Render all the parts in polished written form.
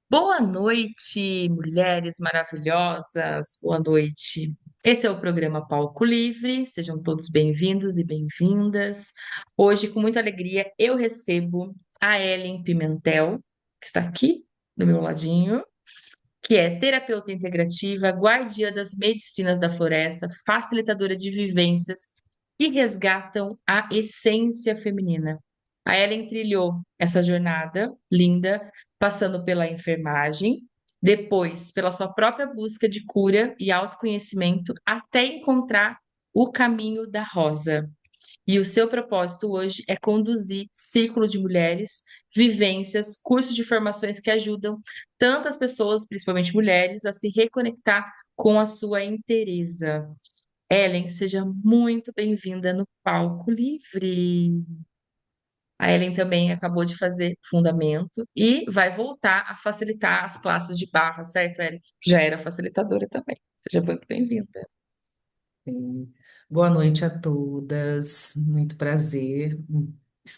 Boa noite, mulheres maravilhosas. Boa noite. Esse é o programa Palco Livre. Sejam todos bem-vindos e bem-vindas. Hoje, com muita alegria, eu recebo a Ellen Pimentel, que está aqui do meu ladinho, que é terapeuta integrativa, guardiã das medicinas da floresta, facilitadora de vivências que resgatam a essência feminina. A Ellen trilhou essa jornada linda, passando pela enfermagem, depois pela sua própria busca de cura e autoconhecimento, até encontrar o caminho da rosa. E o seu propósito hoje é conduzir círculo de mulheres, vivências, cursos de formações que ajudam tantas pessoas, principalmente mulheres, a se reconectar com a sua inteireza. Ellen, seja muito bem-vinda no Palco Livre. A Ellen também acabou de fazer fundamento e vai voltar a facilitar as classes de barra, certo, Ellen? Já era facilitadora também. Seja muito bem-vinda. Sim. Boa noite a todas. Muito prazer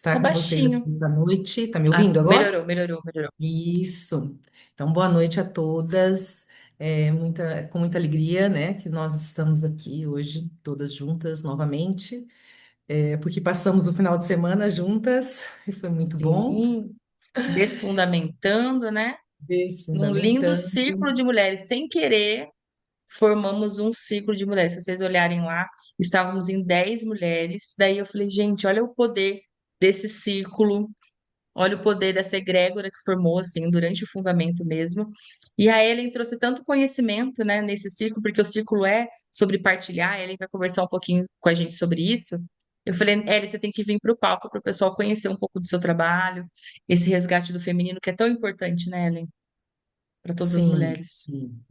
Tá estar com vocês aqui baixinho. da noite. Tá me Ah, ouvindo agora? melhorou, melhorou, melhorou. Isso. Então, boa noite a todas. Com muita alegria, né, que nós estamos aqui hoje, todas juntas novamente, porque passamos o final de semana juntas e foi muito bom. Sim, desfundamentando, né? Num lindo Desfundamentando. círculo de mulheres, sem querer, formamos um círculo de mulheres. Se vocês olharem lá, estávamos em 10 mulheres. Daí eu falei, gente, olha o poder desse círculo, olha o poder dessa egrégora que formou, assim, durante o fundamento mesmo. E a Ellen trouxe tanto conhecimento, né, nesse círculo, porque o círculo é sobre partilhar. A Ellen vai conversar um pouquinho com a gente sobre isso. Eu falei, Ellen, você tem que vir para o palco para o pessoal conhecer um pouco do seu trabalho, esse resgate do feminino que é tão importante, né, Ellen, para todas as Sim, mulheres. sim.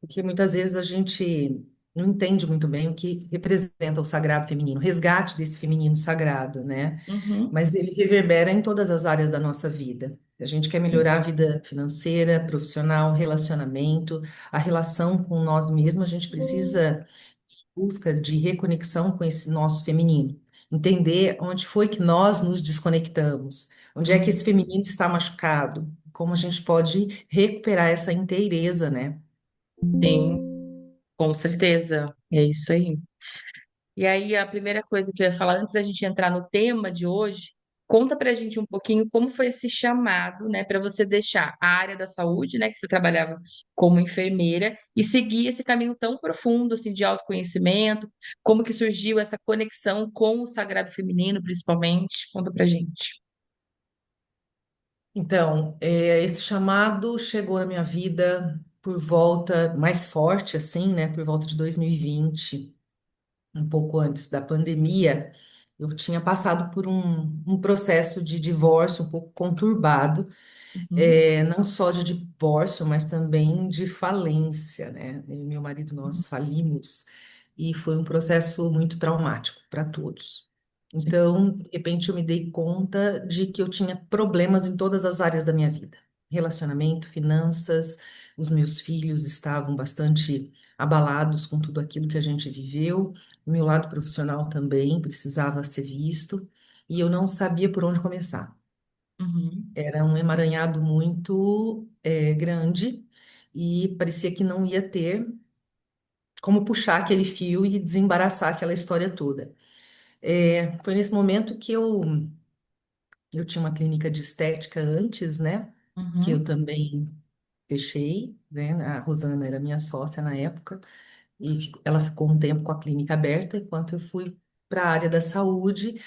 Porque muitas vezes a gente não entende muito bem o que representa o sagrado feminino, o resgate desse feminino sagrado, né? Uhum. Mas ele reverbera em todas as áreas da nossa vida. A gente quer melhorar a vida financeira, profissional, relacionamento, a relação com nós mesmos, a gente precisa busca de reconexão com esse nosso feminino. Entender onde foi que nós nos desconectamos, onde é que esse Uhum. feminino está machucado, como a gente pode recuperar essa inteireza, né? Sim, com certeza. É isso aí. E aí, a primeira coisa que eu ia falar, antes da gente entrar no tema de hoje, conta pra gente um pouquinho como foi esse chamado, né, para você deixar a área da saúde, né, que você trabalhava como enfermeira, e seguir esse caminho tão profundo, assim, de autoconhecimento, como que surgiu essa conexão com o sagrado feminino, principalmente. Conta pra gente. Então, esse chamado chegou na minha vida por volta, mais forte assim, né, por volta de 2020, um pouco antes da pandemia. Eu tinha passado por um processo de divórcio um pouco conturbado, Uhum, não só de divórcio, mas também de falência, né? Eu e meu marido, uhum, nós falimos e foi um processo muito traumático para todos. sim, Então, de repente, eu me dei conta de que eu tinha problemas em todas as áreas da minha vida. Relacionamento, finanças, os meus filhos estavam bastante abalados com tudo aquilo que a gente viveu. O meu lado profissional também precisava ser visto e eu não sabia por onde começar. uhum, Era um emaranhado muito grande e parecia que não ia ter como puxar aquele fio e desembaraçar aquela história toda. Foi nesse momento que eu tinha uma clínica de estética antes, né? Que eu uhum, também fechei, né? A Rosana era minha sócia na época e ela ficou um tempo com a clínica aberta enquanto eu fui para a área da saúde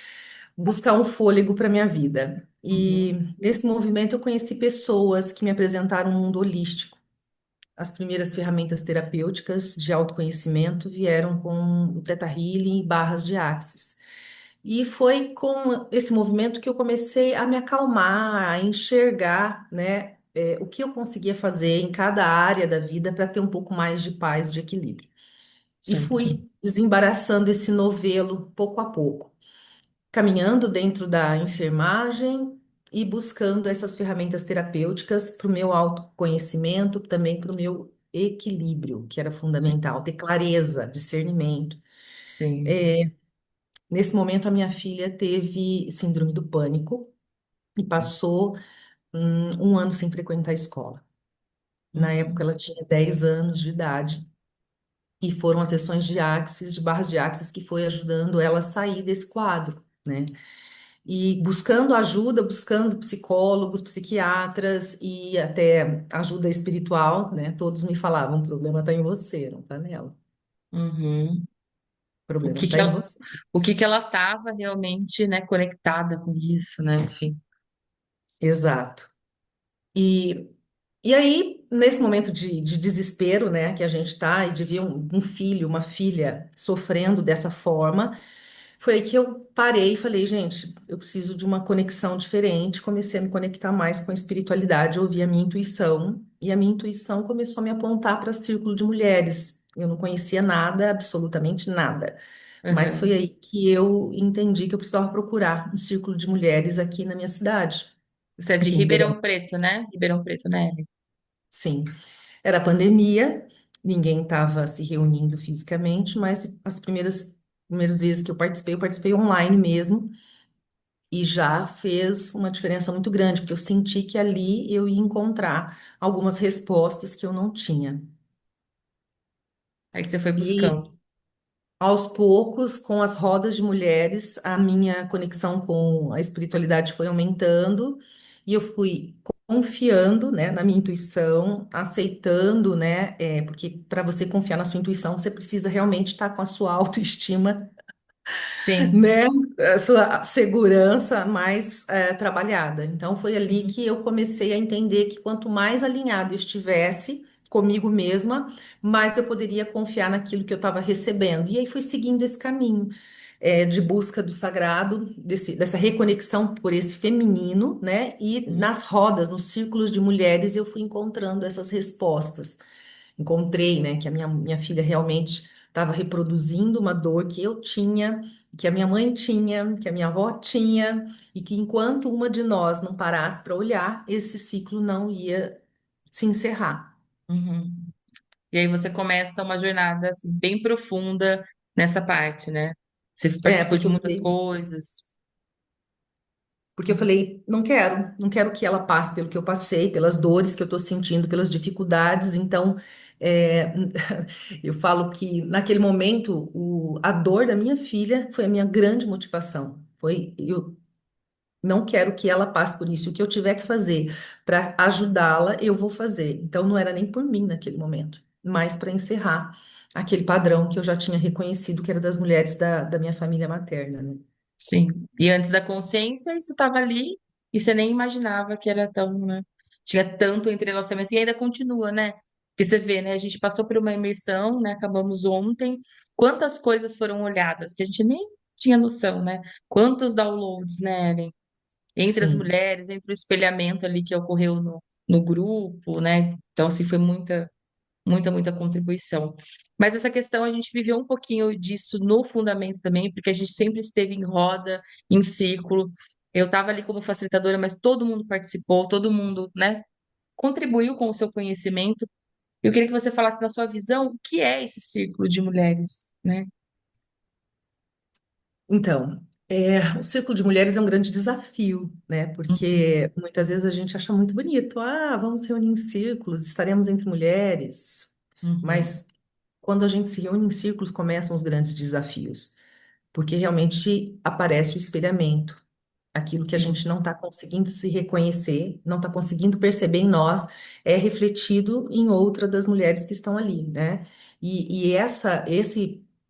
buscar um fôlego para minha vida. E uhum, nesse movimento eu conheci pessoas que me apresentaram um mundo holístico. As primeiras ferramentas terapêuticas de autoconhecimento vieram com o Theta Healing e barras de Axis. E foi com esse movimento que eu comecei a me acalmar, a enxergar, né, o que eu conseguia fazer em cada área da vida para ter um pouco mais de paz, de equilíbrio. E certo. fui desembaraçando esse novelo pouco a pouco, caminhando dentro da enfermagem e buscando essas ferramentas terapêuticas para o meu autoconhecimento, também para o meu equilíbrio, que era fundamental, ter clareza, discernimento. Sim. Nesse momento, a minha filha teve síndrome do pânico e passou um ano sem frequentar a escola. Na época, Uhum, ela tinha 10 anos de idade. E foram as sessões de Axis, de barras de Axis, que foi ajudando ela a sair desse quadro, né? E buscando ajuda, buscando psicólogos, psiquiatras e até ajuda espiritual, né? Todos me falavam, o problema está em você, não está nela. uhum. O O problema que que está em ela, você. o que que ela estava realmente, né, conectada com isso, né? Enfim. Exato. E, e aí, nesse momento de desespero, né, que a gente está, e de ver um filho, uma filha sofrendo dessa forma, foi aí que eu parei e falei, gente, eu preciso de uma conexão diferente. Comecei a me conectar mais com a espiritualidade, ouvir a minha intuição, e a minha intuição começou a me apontar para círculo de mulheres. Eu não conhecia nada, absolutamente nada. Mas foi Uhum. aí que eu entendi que eu precisava procurar um círculo de mulheres aqui na minha cidade, Você é de aqui em Ribeirão. Ribeirão Preto, né? Ribeirão Preto, né, Ellen? Sim, era pandemia, ninguém estava se reunindo fisicamente, mas as primeiras vezes que eu participei online mesmo. E já fez uma diferença muito grande, porque eu senti que ali eu ia encontrar algumas respostas que eu não tinha. Aí você foi E buscando. aos poucos, com as rodas de mulheres, a minha conexão com a espiritualidade foi aumentando e eu fui confiando, né, na minha intuição, aceitando, né, porque para você confiar na sua intuição, você precisa realmente estar com a sua autoestima, Sim. né, a sua segurança mais trabalhada. Então foi ali Uhum. que eu comecei a entender que quanto mais alinhado eu estivesse comigo mesma, mais eu poderia confiar naquilo que eu estava recebendo. E aí fui seguindo esse caminho de busca do sagrado, dessa reconexão por esse feminino, né? E Uhum. nas rodas, nos círculos de mulheres, eu fui encontrando essas respostas. Encontrei, né, que a minha filha realmente estava reproduzindo uma dor que eu tinha, que a minha mãe tinha, que a minha avó tinha, e que enquanto uma de nós não parasse para olhar, esse ciclo não ia se encerrar. Uhum. E aí você começa uma jornada assim, bem profunda nessa parte, né? Você É, participou de muitas coisas. porque eu falei, não quero que ela passe pelo que eu passei, pelas dores que eu estou sentindo, pelas dificuldades. Então, é, eu falo que naquele momento a dor da minha filha foi a minha grande motivação. Foi eu não quero que ela passe por isso. O que eu tiver que fazer para ajudá-la, eu vou fazer. Então, não era nem por mim naquele momento, mas para encerrar aquele padrão que eu já tinha reconhecido que era das mulheres da minha família materna, né? Sim. E antes da consciência, isso estava ali e você nem imaginava que era tão, né? Tinha tanto entrelaçamento e ainda continua, né? Porque você vê, né? A gente passou por uma imersão, né? Acabamos ontem. Quantas coisas foram olhadas que a gente nem tinha noção, né? Quantos downloads, né, Ellen? Entre as Sim. mulheres, entre o espelhamento ali que ocorreu no grupo, né? Então, assim, foi muita contribuição. Mas essa questão a gente viveu um pouquinho disso no fundamento também, porque a gente sempre esteve em roda, em círculo. Eu estava ali como facilitadora, mas todo mundo participou, todo mundo, né, contribuiu com o seu conhecimento. Eu queria que você falasse na sua visão o que é esse círculo de mulheres, né? Então, o Círculo de Mulheres é um grande desafio, né? Uhum, Porque muitas vezes a gente acha muito bonito. Ah, vamos reunir em círculos, estaremos entre mulheres. uhum, Mas quando a gente se reúne em círculos, começam os grandes desafios. Porque realmente aparece o espelhamento. Aquilo que a sim. gente não está conseguindo se reconhecer, não está conseguindo perceber em nós, é refletido em outra das mulheres que estão ali, né? E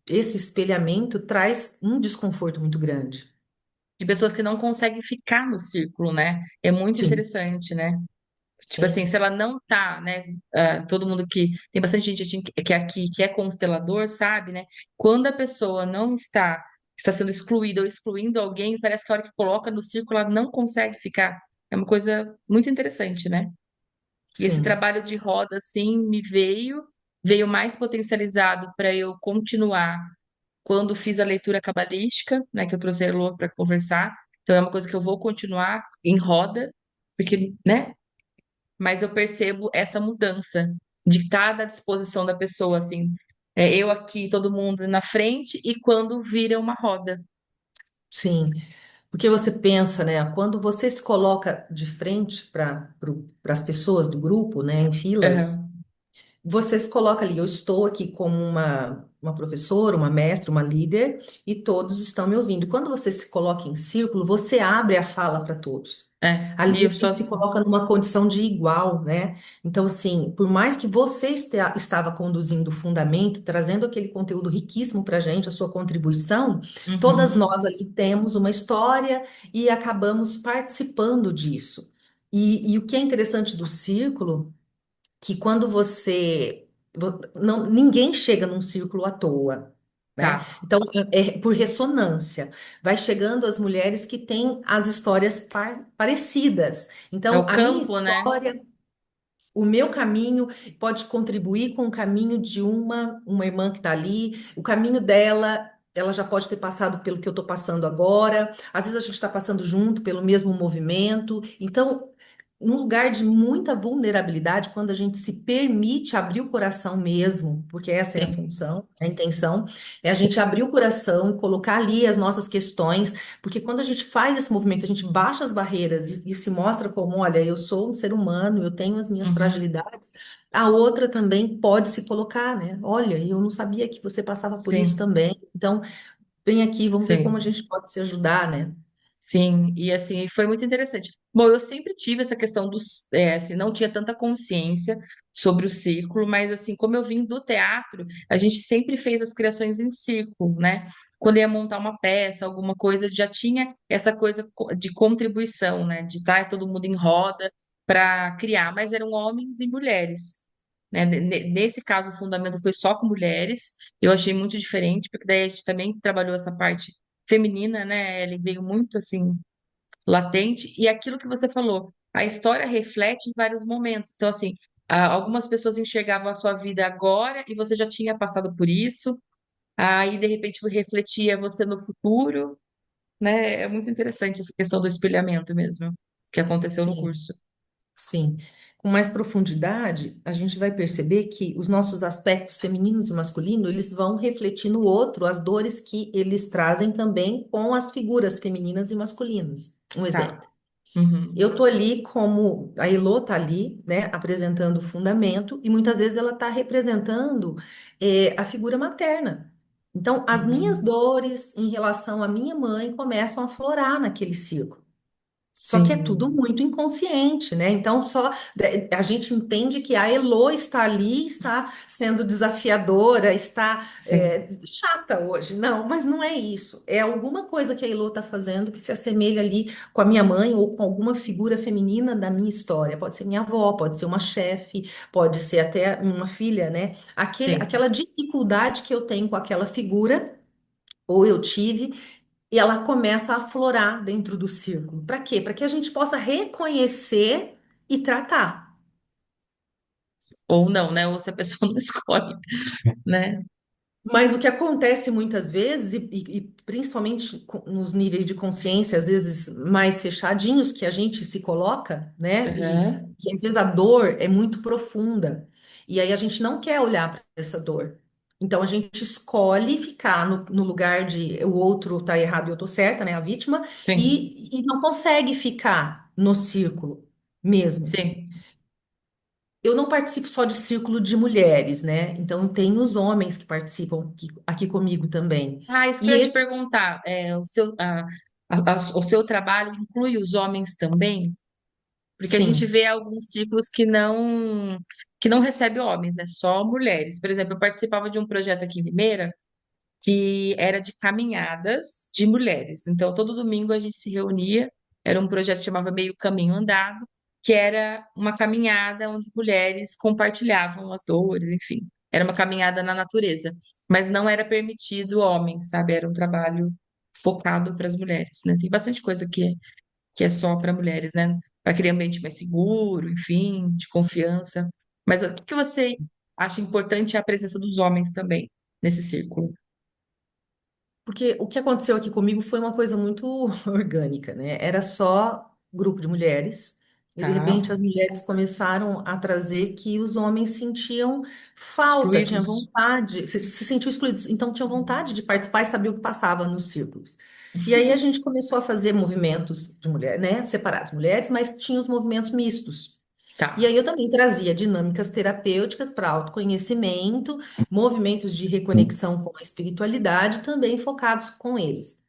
esse espelhamento traz um desconforto muito grande. De pessoas que não conseguem ficar no círculo, né? É muito Sim, interessante, né? Tipo assim, se sim, ela não tá, né? Todo mundo que. Tem bastante gente que aqui que é constelador, sabe, né? Quando a pessoa não está sendo excluída ou excluindo alguém, parece que a hora que coloca no círculo, ela não consegue ficar. É uma coisa muito interessante, né? E esse sim, trabalho de roda, assim, veio mais potencializado para eu continuar quando fiz a leitura cabalística, né? Que eu trouxe a Elô para conversar. Então é uma coisa que eu vou continuar em roda, porque, né? Mas eu percebo essa mudança de estar à disposição da pessoa, assim, eu aqui, todo mundo na frente, e quando vira uma roda. sim. Porque você pensa, né? Quando você se coloca de frente para as pessoas do grupo, né, em filas. Aham. Você se coloca ali, eu estou aqui como uma professora, uma mestra, uma líder, e todos estão me ouvindo. Quando você se coloca em círculo, você abre a fala para todos. E Ali a eu sou gente se assim. coloca numa condição de igual, né? Então, assim, por mais que você estava conduzindo o fundamento, trazendo aquele conteúdo riquíssimo para a gente, a sua contribuição, todas Uhum. nós ali temos uma história e acabamos participando disso. E o que é interessante do círculo que quando não, ninguém chega num círculo à toa, né? Tá. Então, é por ressonância. Vai chegando as mulheres que têm as histórias parecidas. É Então, o a minha campo, né? história, o meu caminho pode contribuir com o caminho de uma irmã que está ali, o caminho dela. Ela já pode ter passado pelo que eu estou passando agora. Às vezes a gente está passando junto pelo mesmo movimento. Então, num lugar de muita vulnerabilidade, quando a gente se permite abrir o coração mesmo, porque essa é a Sim. função, a intenção, é a gente abrir o coração, colocar ali as nossas questões, porque quando a gente faz esse movimento, a gente baixa as barreiras e se mostra como, olha, eu sou um ser humano, eu tenho as minhas Uhum. fragilidades, a outra também pode se colocar, né? Olha, eu não sabia que você passava por isso Sim. também. Então, vem aqui, vamos ver como a Sim. gente pode se ajudar, né? Sim, e assim, foi muito interessante. Bom, eu sempre tive essa questão dos, assim, não tinha tanta consciência sobre o círculo, mas assim, como eu vim do teatro, a gente sempre fez as criações em círculo, né? Quando ia montar uma peça, alguma coisa, já tinha essa coisa de contribuição, né? De estar todo mundo em roda para criar, mas eram homens e mulheres, né? Nesse caso, o fundamento foi só com mulheres. Eu achei muito diferente, porque daí a gente também trabalhou essa parte feminina, né? Ele veio muito assim latente e aquilo que você falou, a história reflete em vários momentos. Então, assim, algumas pessoas enxergavam a sua vida agora e você já tinha passado por isso. Aí, de repente, refletia você no futuro, né? É muito interessante essa questão do espelhamento mesmo, que aconteceu no Sim. curso. Sim. Com mais profundidade, a gente vai perceber que os nossos aspectos femininos e masculinos, eles vão refletir no outro as dores que eles trazem também com as figuras femininas e masculinas. Um Tá. exemplo. Uhum. Eu tô ali como a Elô tá ali, né, apresentando o fundamento e muitas vezes ela tá representando a figura materna. Então, as minhas Uhum. dores em relação à minha mãe começam a florar naquele ciclo. Só que é tudo Sim, muito inconsciente, né? Então, a gente entende que a Elô está ali, está sendo desafiadora, está sim, chata hoje. Não, mas não é isso. É alguma coisa que a Elô está fazendo que se assemelha ali com a minha mãe ou com alguma figura feminina da minha história. Pode ser minha avó, pode ser uma chefe, pode ser até uma filha, né? sim. Aquela dificuldade que eu tenho com aquela figura, ou eu tive. E ela começa a aflorar dentro do círculo. Para quê? Para que a gente possa reconhecer e tratar. Ou não, né? Ou se a pessoa não escolhe, né? Mas o que acontece muitas vezes, e principalmente nos níveis de consciência, às vezes mais fechadinhos, que a gente se coloca, né? Uhum. E às vezes a dor é muito profunda. E aí a gente não quer olhar para essa dor. Então a gente escolhe ficar no lugar de o outro tá errado e eu tô certa, né? A vítima, Sim, e não consegue ficar no círculo mesmo. sim. Eu não participo só de círculo de mulheres, né? Então tem os homens que participam aqui comigo também. Ah, isso que E eu ia te esse, perguntar, o seu trabalho inclui os homens também? Porque a gente sim, vê alguns círculos que não recebe homens, né? Só mulheres. Por exemplo, eu participava de um projeto aqui em Limeira que era de caminhadas de mulheres. Então, todo domingo a gente se reunia, era um projeto que chamava Meio Caminho Andado, que era uma caminhada onde mulheres compartilhavam as dores, enfim. Era uma caminhada na natureza, mas não era permitido homens, sabe? Era um trabalho focado para as mulheres, né? Tem bastante coisa que é só para mulheres, né? Para criar um ambiente mais seguro, enfim, de confiança. Mas o que que você acha importante é a presença dos homens também nesse círculo, porque o que aconteceu aqui comigo foi uma coisa muito orgânica, né? Era só grupo de mulheres, e de tá? repente as mulheres começaram a trazer que os homens sentiam falta, tinham Excluídos? vontade, se sentiam excluídos, então tinham vontade de participar e saber o que passava nos círculos. E aí a gente começou a fazer movimentos de mulher, né, separados, mulheres, mas tinha os movimentos mistos. E Tá. aí eu também trazia dinâmicas terapêuticas para autoconhecimento, movimentos de reconexão com a espiritualidade, também focados com eles.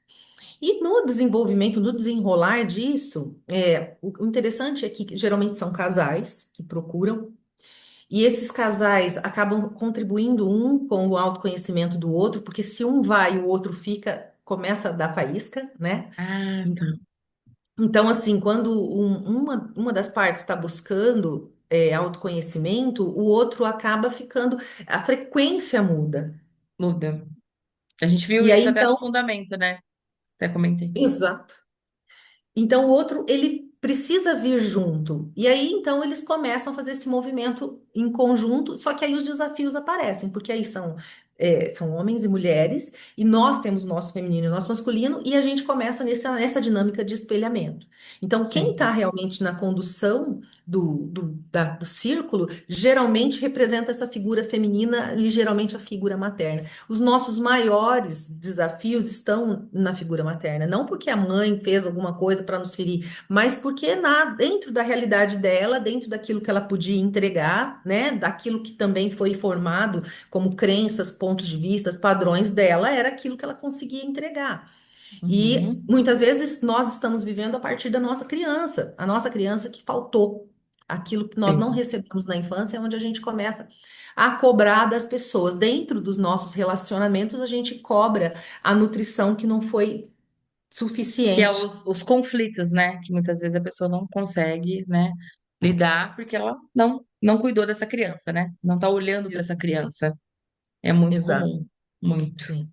E no desenvolvimento, no desenrolar disso, o interessante é que geralmente são casais que procuram, e esses casais acabam contribuindo um com o autoconhecimento do outro, porque se um vai e o outro fica, começa a dar faísca, né? Ah, tá. Então, assim, quando uma das partes está buscando autoconhecimento, o outro acaba ficando, a frequência muda. Muda. A gente viu E aí, isso até no então, fundamento, né? Até comentei. exato. Então, o outro, ele precisa vir junto. E aí, então, eles começam a fazer esse movimento em conjunto, só que aí os desafios aparecem, porque aí são homens e mulheres, e nós temos o nosso feminino e o nosso masculino, e a gente começa nessa dinâmica de espelhamento. Então, quem está Sim. realmente na condução do círculo, geralmente representa essa figura feminina e geralmente a figura materna. Os nossos maiores desafios estão na figura materna, não porque a mãe fez alguma coisa para nos ferir, mas porque dentro da realidade dela, dentro daquilo que ela podia entregar, né, daquilo que também foi formado como crenças, pontos de vista, padrões dela, era aquilo que ela conseguia entregar. E Uhum. muitas vezes nós estamos vivendo a partir da nossa criança, a nossa criança que faltou. Aquilo que nós não Sim. recebemos na infância é onde a gente começa a cobrar das pessoas. Dentro dos nossos relacionamentos, a gente cobra a nutrição que não foi Que é suficiente. os conflitos, né? Que muitas vezes a pessoa não consegue, né, lidar porque ela não cuidou dessa criança, né? Não tá olhando para essa Ex- criança. É muito Exato, comum. Muito. sim.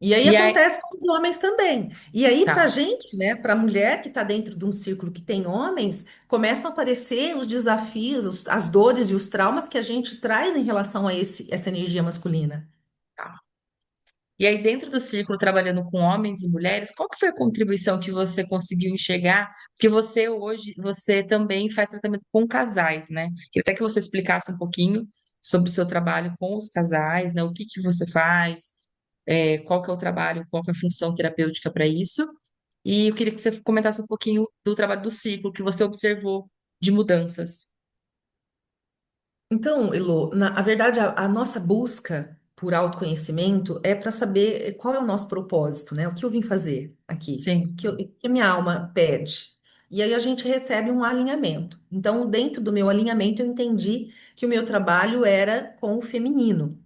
E aí E aí, acontece com os homens também. E aí, para a tá. gente, né, para a mulher que está dentro de um círculo que tem homens, começam a aparecer os desafios, as dores e os traumas que a gente traz em relação a essa energia masculina. Tá. E aí, dentro do círculo, trabalhando com homens e mulheres, qual que foi a contribuição que você conseguiu enxergar? Porque você hoje, você também faz tratamento com casais, né? Queria até que você explicasse um pouquinho sobre o seu trabalho com os casais, né? O que que você faz, qual que é o trabalho, qual que é a função terapêutica para isso. E eu queria que você comentasse um pouquinho do trabalho do círculo que você observou de mudanças. Então, Elo, a verdade, a nossa busca por autoconhecimento é para saber qual é o nosso propósito, né? O que eu vim fazer aqui, Sim, o que a minha alma pede. E aí a gente recebe um alinhamento. Então, dentro do meu alinhamento, eu entendi que o meu trabalho era com o feminino.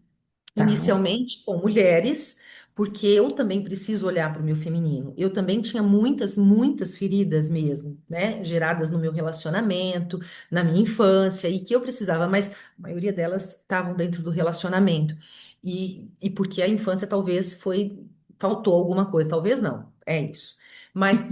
tá. Inicialmente com mulheres, porque eu também preciso olhar para o meu feminino. Eu também tinha muitas, muitas feridas mesmo, né, geradas no meu relacionamento, na minha infância, e que eu precisava, mas a maioria delas estavam dentro do relacionamento. E porque a infância talvez faltou alguma coisa, talvez não, é isso. Mas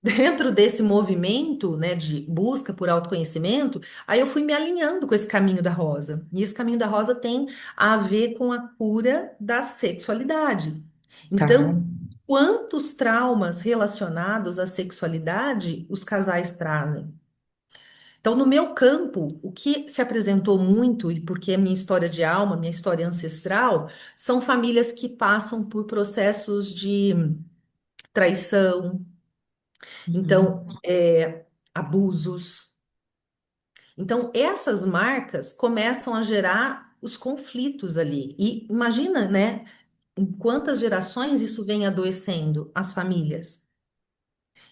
dentro desse movimento, né, de busca por autoconhecimento, aí eu fui me alinhando com esse caminho da rosa. E esse caminho da rosa tem a ver com a cura da sexualidade. Tá. Então, quantos traumas relacionados à sexualidade os casais trazem? Então, no meu campo, o que se apresentou muito, e porque é minha história de alma, minha história ancestral, são famílias que passam por processos de traição, então, Uhum. abusos. Então, essas marcas começam a gerar os conflitos ali. E imagina, né, em quantas gerações isso vem adoecendo as famílias.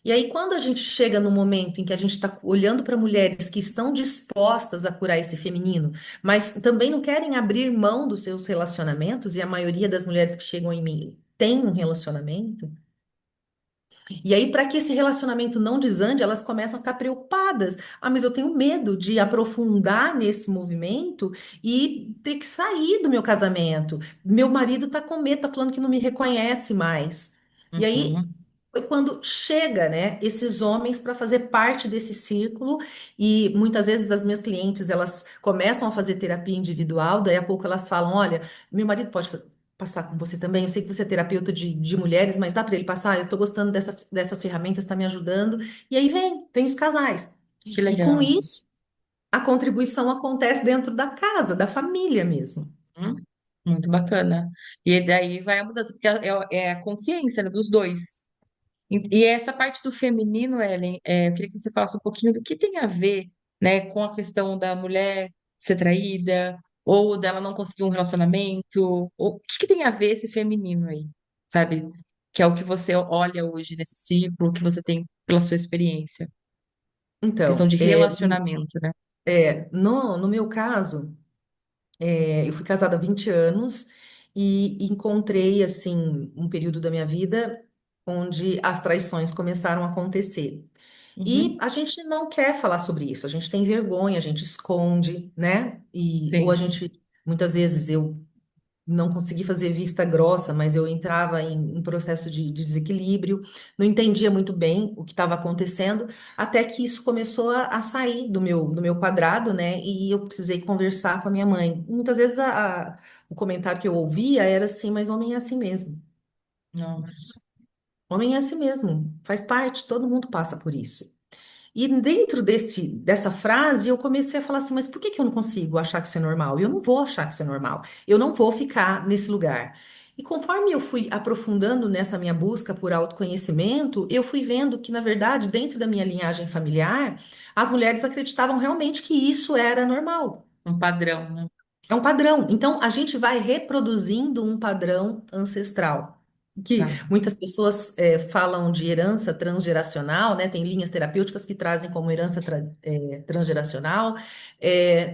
E aí, quando a gente chega no momento em que a gente está olhando para mulheres que estão dispostas a curar esse feminino, mas também não querem abrir mão dos seus relacionamentos, e a maioria das mulheres que chegam em mim tem um relacionamento. E aí, para que esse relacionamento não desande, elas começam a ficar preocupadas. Ah, mas eu tenho medo de aprofundar nesse movimento e ter que sair do meu casamento. Meu marido tá com medo, tá falando que não me reconhece mais. E aí Uhum. foi quando chega, né, esses homens para fazer parte desse círculo e muitas vezes as minhas clientes, elas começam a fazer terapia individual, daí a pouco elas falam, olha, meu marido pode passar com você também. Eu sei que você é terapeuta de mulheres, mas dá para ele passar? Eu estou gostando dessas ferramentas, está me ajudando. E aí vem os casais. Que E com legal. isso, a contribuição acontece dentro da casa, da família mesmo. Uhum. Muito bacana. E daí vai a mudança, porque é a consciência, né, dos dois. E essa parte do feminino, Ellen, eu queria que você falasse um pouquinho do que tem a ver, né, com a questão da mulher ser traída, ou dela não conseguir um relacionamento, ou o que que tem a ver esse feminino aí, sabe? Que é o que você olha hoje nesse ciclo, que você tem pela sua experiência. Questão Então, de relacionamento, né? no meu caso, eu fui casada há 20 anos e encontrei, assim, um período da minha vida onde as traições começaram a acontecer. E Uhum. a gente não quer falar sobre isso, a gente tem vergonha, a gente esconde, né? Ou a Sim. gente, muitas vezes eu não consegui fazer vista grossa, mas eu entrava em processo de desequilíbrio, não entendia muito bem o que estava acontecendo, até que isso começou a sair do meu quadrado, né? E eu precisei conversar com a minha mãe. Muitas vezes o comentário que eu ouvia era assim, mas homem é assim mesmo. Nossa. Homem é assim mesmo, faz parte, todo mundo passa por isso. E dentro dessa frase, eu comecei a falar assim, mas por que que eu não consigo achar que isso é normal? Eu não vou achar que isso é normal. Eu não vou ficar nesse lugar. E conforme eu fui aprofundando nessa minha busca por autoconhecimento, eu fui vendo que, na verdade, dentro da minha linhagem familiar, as mulheres acreditavam realmente que isso era normal. Um padrão, né? É um padrão. Então, a gente vai reproduzindo um padrão ancestral. Que Tá, muitas pessoas falam de herança transgeracional, né? Tem linhas terapêuticas que trazem como herança transgeracional,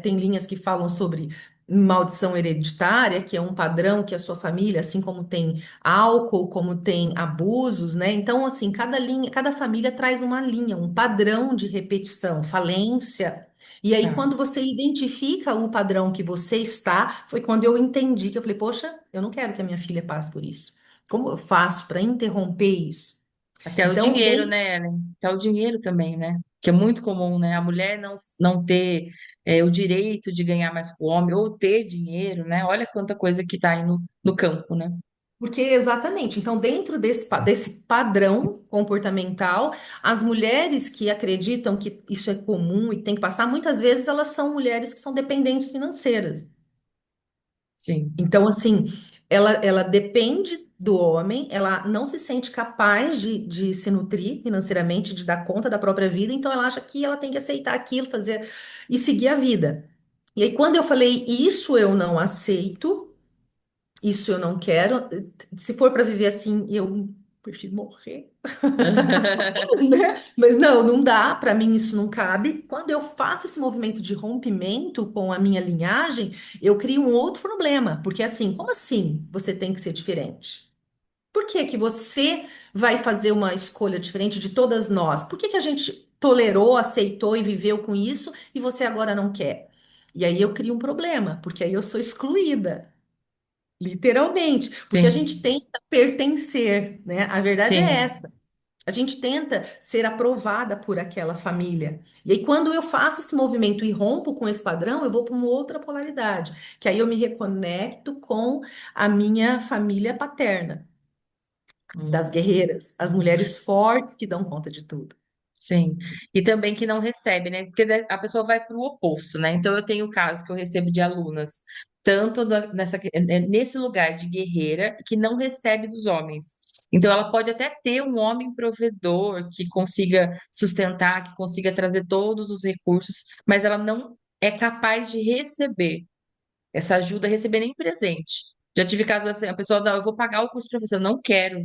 tem linhas que falam sobre maldição hereditária, que é um padrão que a sua família, assim como tem álcool, como tem abusos, né? Então, assim, cada linha, cada família traz uma linha, um padrão de repetição, falência. E aí, tá. quando você identifica o padrão que você está, foi quando eu entendi que eu falei, poxa, eu não quero que a minha filha passe por isso. Como eu faço para interromper isso? Até o Então, dinheiro, dentro, né, Ellen? Até o dinheiro também, né? Que é muito comum, né? A mulher não ter o direito de ganhar mais que o homem, ou ter dinheiro, né? Olha quanta coisa que tá aí no campo, né? porque exatamente, então, dentro desse padrão comportamental, as mulheres que acreditam que isso é comum e tem que passar, muitas vezes elas são mulheres que são dependentes financeiras. Sim. Então, assim, ela depende do homem, ela não se sente capaz de se nutrir financeiramente, de dar conta da própria vida, então ela acha que ela tem que aceitar aquilo, fazer e seguir a vida. E aí, quando eu falei, isso eu não aceito, isso eu não quero, se for para viver assim, eu prefiro morrer. Né? Mas não, não dá, para mim isso não cabe. Quando eu faço esse movimento de rompimento com a minha linhagem, eu crio um outro problema, porque assim, como assim você tem que ser diferente? Por que que você vai fazer uma escolha diferente de todas nós? Por que que a gente tolerou, aceitou e viveu com isso e você agora não quer? E aí eu crio um problema, porque aí eu sou excluída. Literalmente, porque a gente Sim, tenta pertencer, né? A verdade é sim, essa. A gente tenta ser aprovada por aquela família. E aí, quando eu faço esse movimento e rompo com esse padrão, eu vou para uma outra polaridade, que aí eu me reconecto com a minha família paterna, das hum, guerreiras, as mulheres fortes que dão conta de tudo. sim. E também que não recebe, né? Porque a pessoa vai para o oposto, né? Então eu tenho casos que eu recebo de alunas, tanto nesse lugar de guerreira, que não recebe dos homens. Então ela pode até ter um homem provedor que consiga sustentar, que consiga trazer todos os recursos, mas ela não é capaz de receber essa ajuda, receber nem presente. Já tive casos assim, a pessoa, não, eu vou pagar o curso para você, eu não quero.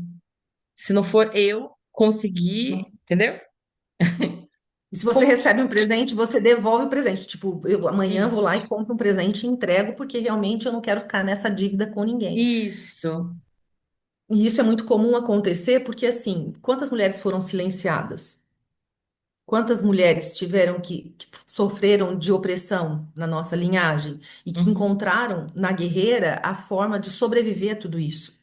Se não for eu conseguir, entendeu? E se você Como que recebe um presente, você devolve o presente. Tipo, eu amanhã vou lá e isso? compro um presente e entrego, porque realmente eu não quero ficar nessa dívida com ninguém. Isso, E isso é muito comum acontecer, porque assim, quantas mulheres foram silenciadas? Quantas mulheres tiveram que sofreram de opressão na nossa linhagem e que uhum, encontraram na guerreira a forma de sobreviver a tudo isso?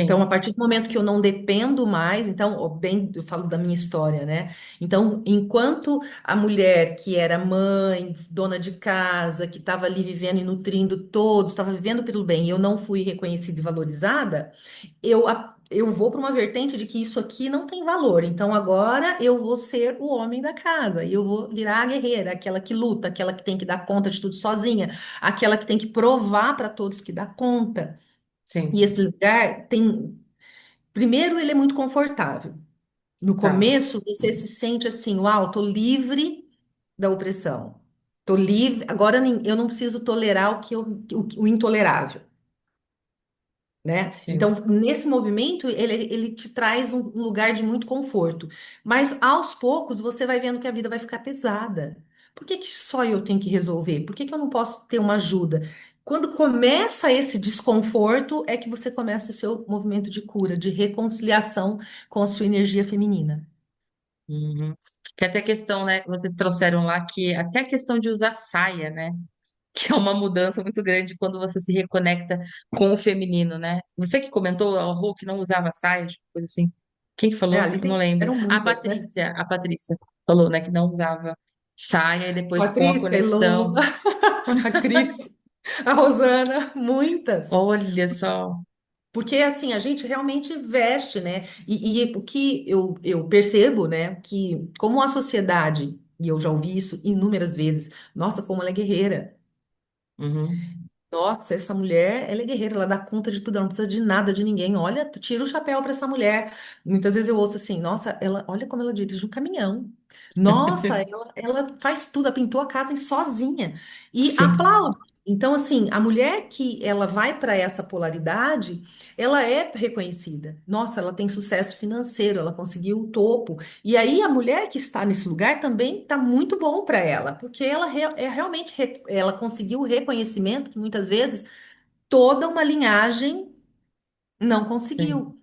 Então, a sim, partir do momento que eu não dependo mais, então, ó, bem, eu falo da minha história, né? Então, enquanto a mulher que era mãe, dona de casa, que estava ali vivendo e nutrindo todos, estava vivendo pelo bem, e eu não fui reconhecida e valorizada, eu vou para uma vertente de que isso aqui não tem valor. Então agora eu vou ser o homem da casa e eu vou virar a guerreira, aquela que luta, aquela que tem que dar conta de tudo sozinha, aquela que tem que provar para todos que dá conta. E Sim, esse lugar tem, primeiro, ele é muito confortável. No tá. começo, você se sente assim, uau, tô livre da opressão. Tô livre, agora eu não preciso tolerar o intolerável, né? Então, Sim. nesse movimento, ele te traz um lugar de muito conforto. Mas, aos poucos, você vai vendo que a vida vai ficar pesada. Por que que só eu tenho que resolver? Por que que eu não posso ter uma ajuda? Quando começa esse desconforto, é que você começa o seu movimento de cura, de reconciliação com a sua energia feminina. Uhum. Que até questão, né? Vocês trouxeram lá que até a questão de usar saia, né? Que é uma mudança muito grande quando você se reconecta com o feminino, né? Você que comentou, a Rô, que não usava saia, tipo, coisa assim. Quem que É, falou? ali Não lembro. eram muitas, né? A Patrícia falou, né, que não usava saia e depois com a Patrícia, Elô, conexão. a Cris, a Rosana, muitas. Olha só. Porque assim, a gente realmente veste, né? E o que eu percebo, né? Que como a sociedade, e eu já ouvi isso inúmeras vezes, nossa, como ela é guerreira. Uhum. Nossa, essa mulher, ela é guerreira, ela dá conta de tudo, ela não precisa de nada de ninguém. Olha, tu tira o chapéu para essa mulher. Muitas vezes eu ouço assim, nossa, ela, olha como ela dirige um caminhão. Nossa, ela faz tudo, ela pintou a casa sozinha. E Sim, aplaudo. Então, assim, a mulher que ela vai para essa polaridade, ela é reconhecida. Nossa, ela tem sucesso financeiro, ela conseguiu o topo. E aí a mulher que está nesse lugar também está muito bom para ela, porque ela realmente ela conseguiu o reconhecimento que muitas vezes toda uma linhagem não sim. conseguiu.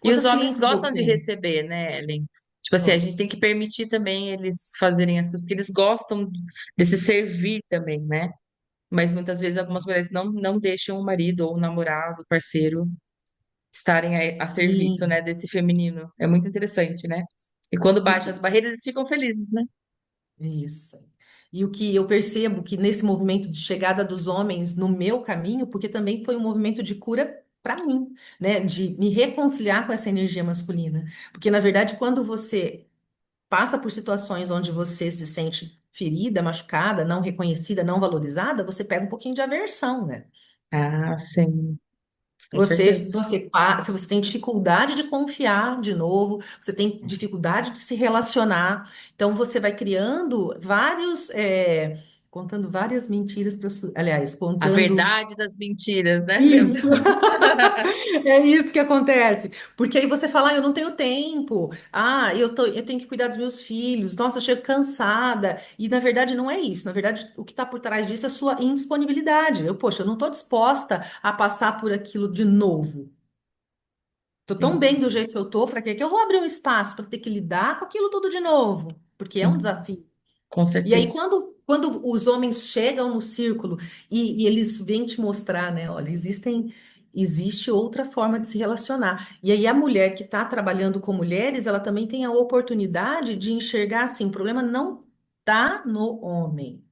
E os Quantas homens clientes eu gostam de tenho? receber, né, Ellen? Tipo assim, a gente Gosto. tem que permitir também eles fazerem as coisas, porque eles gostam desse servir também, né? Mas muitas vezes algumas mulheres não deixam o marido ou o namorado, o parceiro, estarem a serviço, Sim, né, desse feminino. É muito interessante, né? E quando baixa as e, barreiras, eles ficam felizes, né? isso. E o que eu percebo que nesse movimento de chegada dos homens no meu caminho, porque também foi um movimento de cura para mim, né? De me reconciliar com essa energia masculina. Porque, na verdade, quando você passa por situações onde você se sente ferida, machucada, não reconhecida, não valorizada, você pega um pouquinho de aversão, né? Ah, sim, com Você, certeza. se você tem dificuldade de confiar de novo, você tem dificuldade de se relacionar, então você vai criando vários, contando várias mentiras para, aliás, A contando verdade das mentiras, né? isso. É isso que acontece. Porque aí você fala, ah, eu não tenho tempo. Ah, eu tenho que cuidar dos meus filhos. Nossa, eu chego cansada. E na verdade não é isso. Na verdade, o que está por trás disso é a sua indisponibilidade. Poxa, eu não estou disposta a passar por aquilo de novo. Tô tão Sim, bem do jeito que eu tô, para quê que eu vou abrir um espaço para ter que lidar com aquilo tudo de novo? Porque é um sim, desafio. com E aí, certeza. quando os homens chegam no círculo e eles vêm te mostrar, né? Olha, existe outra forma de se relacionar. E aí, a mulher que está trabalhando com mulheres, ela também tem a oportunidade de enxergar assim: o problema não está no homem,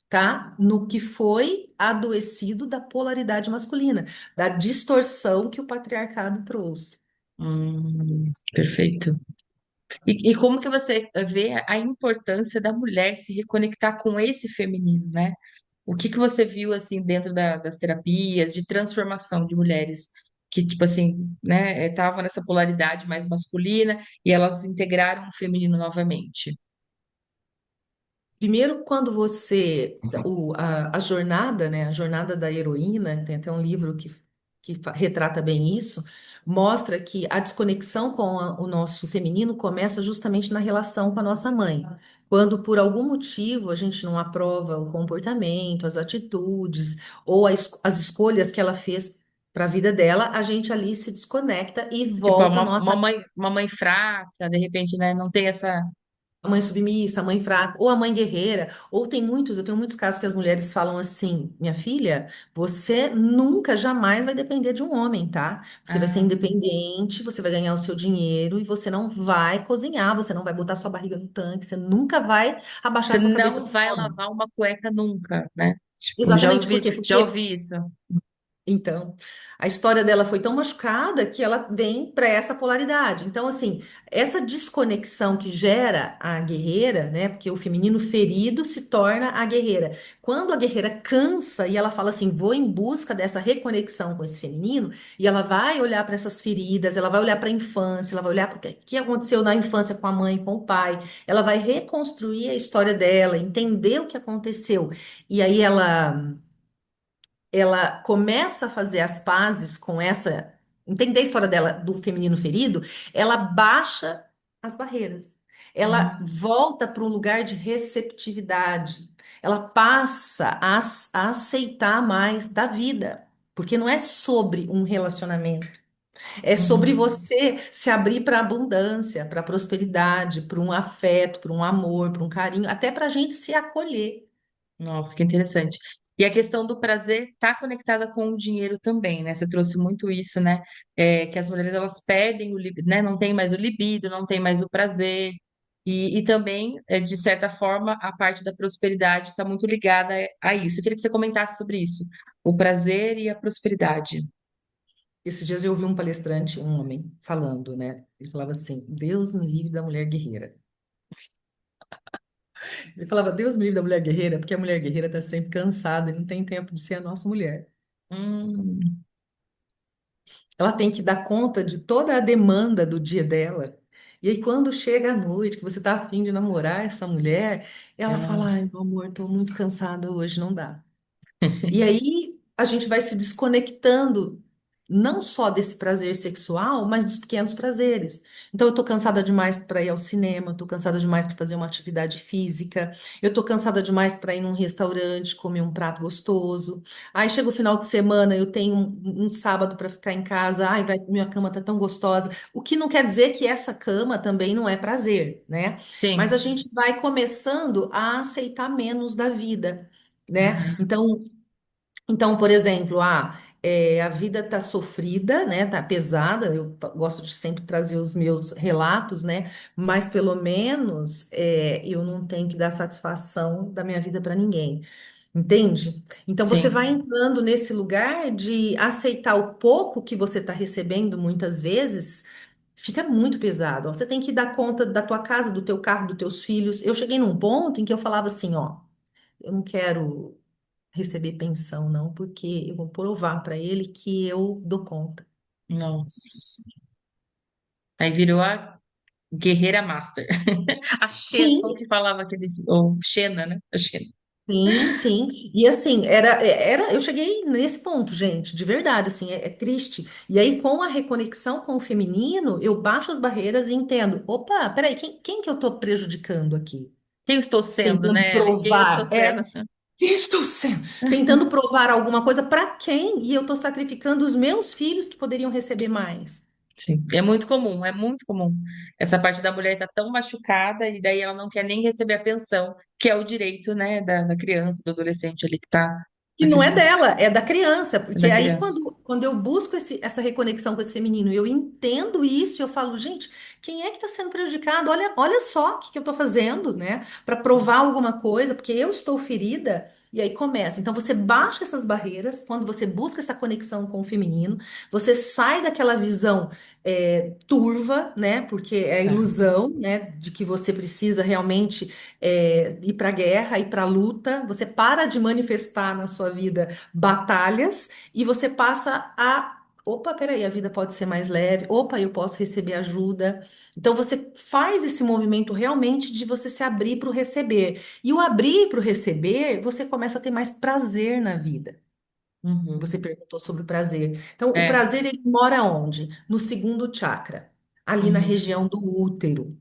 tá? No que foi adoecido da polaridade masculina, da distorção que o patriarcado trouxe. Perfeito. E como que você vê a importância da mulher se reconectar com esse feminino, né? O que que você viu assim dentro das terapias de transformação de mulheres que tipo assim, né, estavam nessa polaridade mais masculina e elas integraram o feminino novamente? Primeiro, quando a jornada, né, a jornada da heroína, tem até um livro que retrata bem isso, mostra que a desconexão com o nosso feminino começa justamente na relação com a nossa mãe. Quando, por algum motivo, a gente não aprova o comportamento, as atitudes ou as escolhas que ela fez para a vida dela, a gente ali se desconecta e Tipo, volta, nossa, uma mãe fraca, de repente, né, não tem essa. a mãe submissa, a mãe fraca, ou a mãe guerreira, ou eu tenho muitos casos que as mulheres falam assim: minha filha, você nunca, jamais vai depender de um homem, tá? Você vai ser Ah, independente, você vai ganhar o seu dinheiro e você não vai cozinhar, você não vai botar sua barriga no tanque, você nunca vai você abaixar sua cabeça não para vai um homem. lavar uma cueca nunca, né? Tipo, Exatamente por quê? já Porque ouvi isso. Então, a história dela foi tão machucada que ela vem para essa polaridade. Então, assim, essa desconexão que gera a guerreira, né? Porque o feminino ferido se torna a guerreira. Quando a guerreira cansa e ela fala assim, vou em busca dessa reconexão com esse feminino, e ela vai olhar para essas feridas, ela vai olhar para a infância, ela vai olhar para o que aconteceu na infância com a mãe, com o pai, ela vai reconstruir a história dela, entender o que aconteceu. E aí ela começa a fazer as pazes com essa, entender a história dela do feminino ferido, ela baixa as barreiras. Ela Hum, volta para um lugar de receptividade. Ela passa a aceitar mais da vida. Porque não é sobre um relacionamento, é sobre uhum. você se abrir para a abundância, para a prosperidade, para um afeto, para um amor, para um carinho, até para a gente se acolher. Nossa, que interessante. E a questão do prazer está conectada com o dinheiro também, né? Você trouxe muito isso, né? Que as mulheres elas perdem o libido, né? Não tem mais o libido, não tem mais o prazer. E também, de certa forma, a parte da prosperidade está muito ligada a isso. Eu queria que você comentasse sobre isso, o prazer e a prosperidade. Esses dias eu ouvi um palestrante, um homem, falando, né? Ele falava assim: Deus me livre da mulher guerreira. Ele falava: Deus me livre da mulher guerreira, porque a mulher guerreira está sempre cansada e não tem tempo de ser a nossa mulher. Hum, Ela tem que dar conta de toda a demanda do dia dela. E aí, quando chega a noite, que você está afim de namorar essa mulher, ela fala: ela... Ai, meu amor, estou muito cansada hoje, não dá. E aí a gente vai se desconectando não só desse prazer sexual, mas dos pequenos prazeres. Então eu tô cansada demais para ir ao cinema, tô cansada demais para fazer uma atividade física, eu tô cansada demais para ir num restaurante, comer um prato gostoso. Aí chega o final de semana, eu tenho um sábado para ficar em casa, ai, minha cama tá tão gostosa. O que não quer dizer que essa cama também não é prazer, né? Mas a Sim. gente vai começando a aceitar menos da vida, né? Ah, Então, por exemplo, a vida tá sofrida, né? Tá pesada. Eu gosto de sempre trazer os meus relatos, né? Mas pelo menos eu não tenho que dar satisfação da minha vida para ninguém, entende? Então você vai sim. entrando nesse lugar de aceitar o pouco que você está recebendo muitas vezes. Fica muito pesado. Ó. Você tem que dar conta da tua casa, do teu carro, dos teus filhos. Eu cheguei num ponto em que eu falava assim, ó, eu não quero receber pensão, não, porque eu vou provar para ele que eu dou conta. Nossa. Aí virou a guerreira master. A Xena, como Sim, que falava aquele... Ou Xena, né? A Xena. sim, sim. E assim, eu cheguei nesse ponto, gente, de verdade, assim, é triste. E aí, com a reconexão com o feminino, eu baixo as barreiras e entendo, opa, peraí, quem que eu tô prejudicando aqui? Quem eu estou sendo, Tentando né? Quem eu estou provar, sendo? quem estou sendo? Tentando provar alguma coisa para quem? E eu tô sacrificando os meus filhos que poderiam receber mais. Sim, é muito comum, é muito comum. Essa parte da mulher está tão machucada e daí ela não quer nem receber a pensão, que é o direito, né, da criança, do adolescente ali que está Que não naquele é dela, é da criança, porque da aí criança. quando eu busco essa reconexão com esse feminino, eu entendo isso, eu falo, gente, quem é que está sendo prejudicado? Olha só o que eu estou fazendo, né? Para provar alguma coisa, porque eu estou ferida, e aí começa. Então você baixa essas barreiras, quando você busca essa conexão com o feminino, você sai daquela visão turva, né? Porque é a Tá. ilusão, né? De que você precisa realmente ir para a guerra, ir para a luta, você para de manifestar na sua vida batalhas e você passa a. Opa, peraí, a vida pode ser mais leve. Opa, eu posso receber ajuda. Então você faz esse movimento realmente de você se abrir para o receber. E o abrir para o receber, você começa a ter mais prazer na vida. Você Uhum. perguntou sobre o prazer. Então, o É. prazer ele mora onde? No segundo chakra, ali na Uhum. região do útero.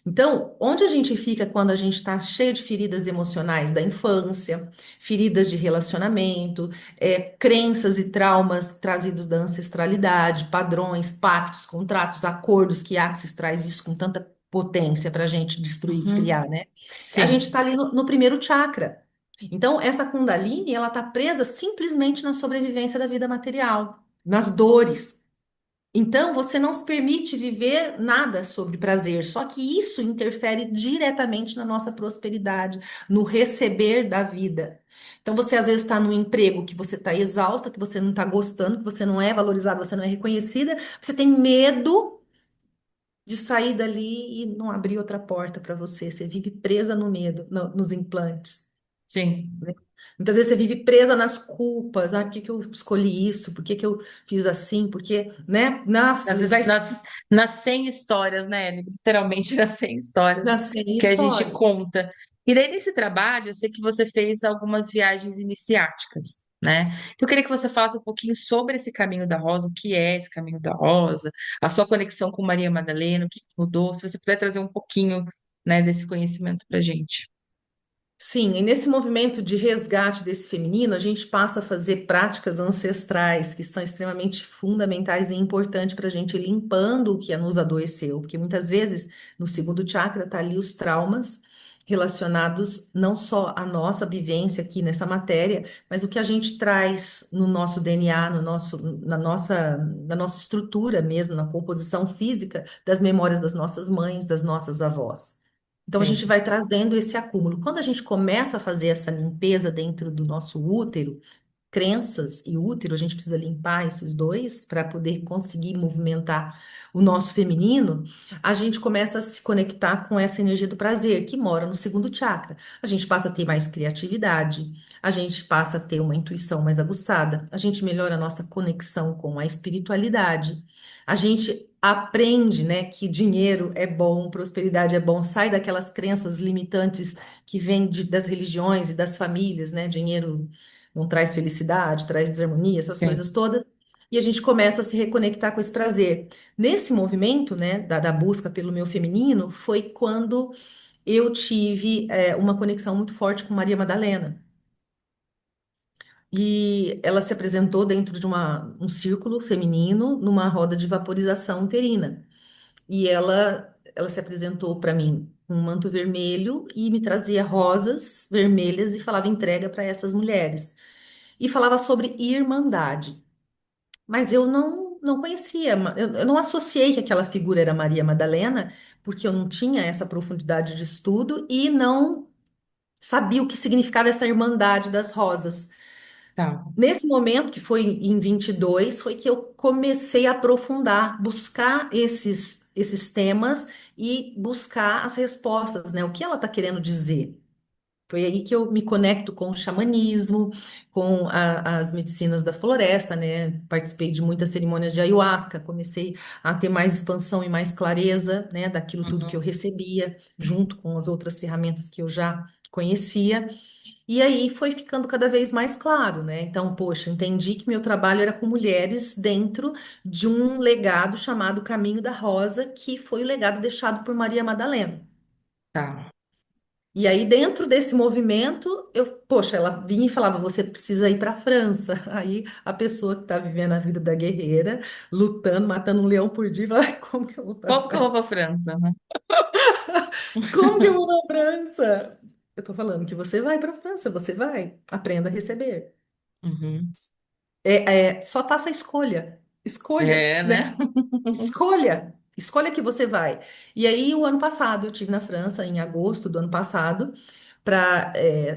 Então, onde a gente fica quando a gente está cheio de feridas emocionais da infância, feridas de relacionamento, crenças e traumas trazidos da ancestralidade, padrões, pactos, contratos, acordos que Axis traz isso com tanta potência para a gente destruir, Uhum. descriar, né? A gente Sim. está ali no primeiro chakra. Então, essa Kundalini, ela está presa simplesmente na sobrevivência da vida material, nas dores. Então, você não se permite viver nada sobre prazer, só que isso interfere diretamente na nossa prosperidade, no receber da vida. Então, você às vezes está num emprego que você está exausta, que você não está gostando, que você não é valorizada, você não é reconhecida, você tem medo de sair dali e não abrir outra porta para você. Você vive presa no medo, nos implantes. Sim. Né? Muitas vezes você vive presa nas culpas. Ah, por que que eu escolhi isso? Por que que eu fiz assim? Porque, né? Nossa, Nas, e vai his- nas, nas 100 histórias, né? Literalmente nas 100 histórias nascer que a gente história. conta. E daí, nesse trabalho, eu sei que você fez algumas viagens iniciáticas, né? Então, eu queria que você falasse um pouquinho sobre esse caminho da Rosa, o que é esse caminho da Rosa, a sua conexão com Maria Madalena, o que mudou, se você puder trazer um pouquinho, né, desse conhecimento para gente. Sim, e nesse movimento de resgate desse feminino, a gente passa a fazer práticas ancestrais que são extremamente fundamentais e importantes para a gente ir limpando o que nos adoeceu, porque muitas vezes no segundo chakra está ali os traumas relacionados não só à nossa vivência aqui nessa matéria, mas o que a gente traz no nosso DNA, no nosso, na nossa estrutura mesmo, na composição física das memórias das nossas mães, das nossas avós. Então, a gente Sim, vai trazendo esse acúmulo. Quando a gente começa a fazer essa limpeza dentro do nosso útero, crenças e útero, a gente precisa limpar esses dois para poder conseguir movimentar o nosso feminino. A gente começa a se conectar com essa energia do prazer que mora no segundo chakra. A gente passa a ter mais criatividade, a gente passa a ter uma intuição mais aguçada, a gente melhora a nossa conexão com a espiritualidade. A gente aprende, né, que dinheiro é bom, prosperidade é bom, sai daquelas crenças limitantes que vêm das religiões e das famílias, né? Dinheiro não traz felicidade, traz desarmonia, essas sim. coisas todas. E a gente começa a se reconectar com esse prazer. Nesse movimento, né, da busca pelo meu feminino, foi quando eu tive uma conexão muito forte com Maria Madalena. E ela se apresentou dentro de um círculo feminino, numa roda de vaporização uterina. E ela se apresentou para mim com um manto vermelho e me trazia rosas vermelhas e falava entrega para essas mulheres. E falava sobre irmandade. Mas eu não conhecia, eu não associei que aquela figura era Maria Madalena, porque eu não tinha essa profundidade de estudo e não sabia o que significava essa irmandade das rosas. Tá. Nesse momento, que foi em 22 foi que eu comecei a aprofundar, buscar esses temas e buscar as respostas, né? O que ela está querendo dizer? Foi aí que eu me conecto com o xamanismo, com as medicinas da floresta, né? Participei de muitas cerimônias de ayahuasca, comecei a ter mais expansão e mais clareza, né, daquilo tudo que eu Uhum. recebia, junto com as outras ferramentas que eu já conhecia. E aí foi ficando cada vez mais claro, né? Então, poxa, entendi que meu trabalho era com mulheres dentro de um legado chamado Caminho da Rosa, que foi o legado deixado por Maria Madalena. Tá. E aí, dentro desse movimento, poxa, ela vinha e falava: você precisa ir para a França. Aí a pessoa que está vivendo a vida da guerreira, lutando, matando um leão por dia, fala: "Ai, como que eu vou para a Como que eu vou França? para França, né? Como que eu vou para a França?" Eu tô falando que você vai para a França, você vai, aprenda a receber. Uhum. Só faça a escolha. Escolha, É, né? né? Escolha. Escolha que você vai. E aí, o ano passado, eu estive na França, em agosto do ano passado, para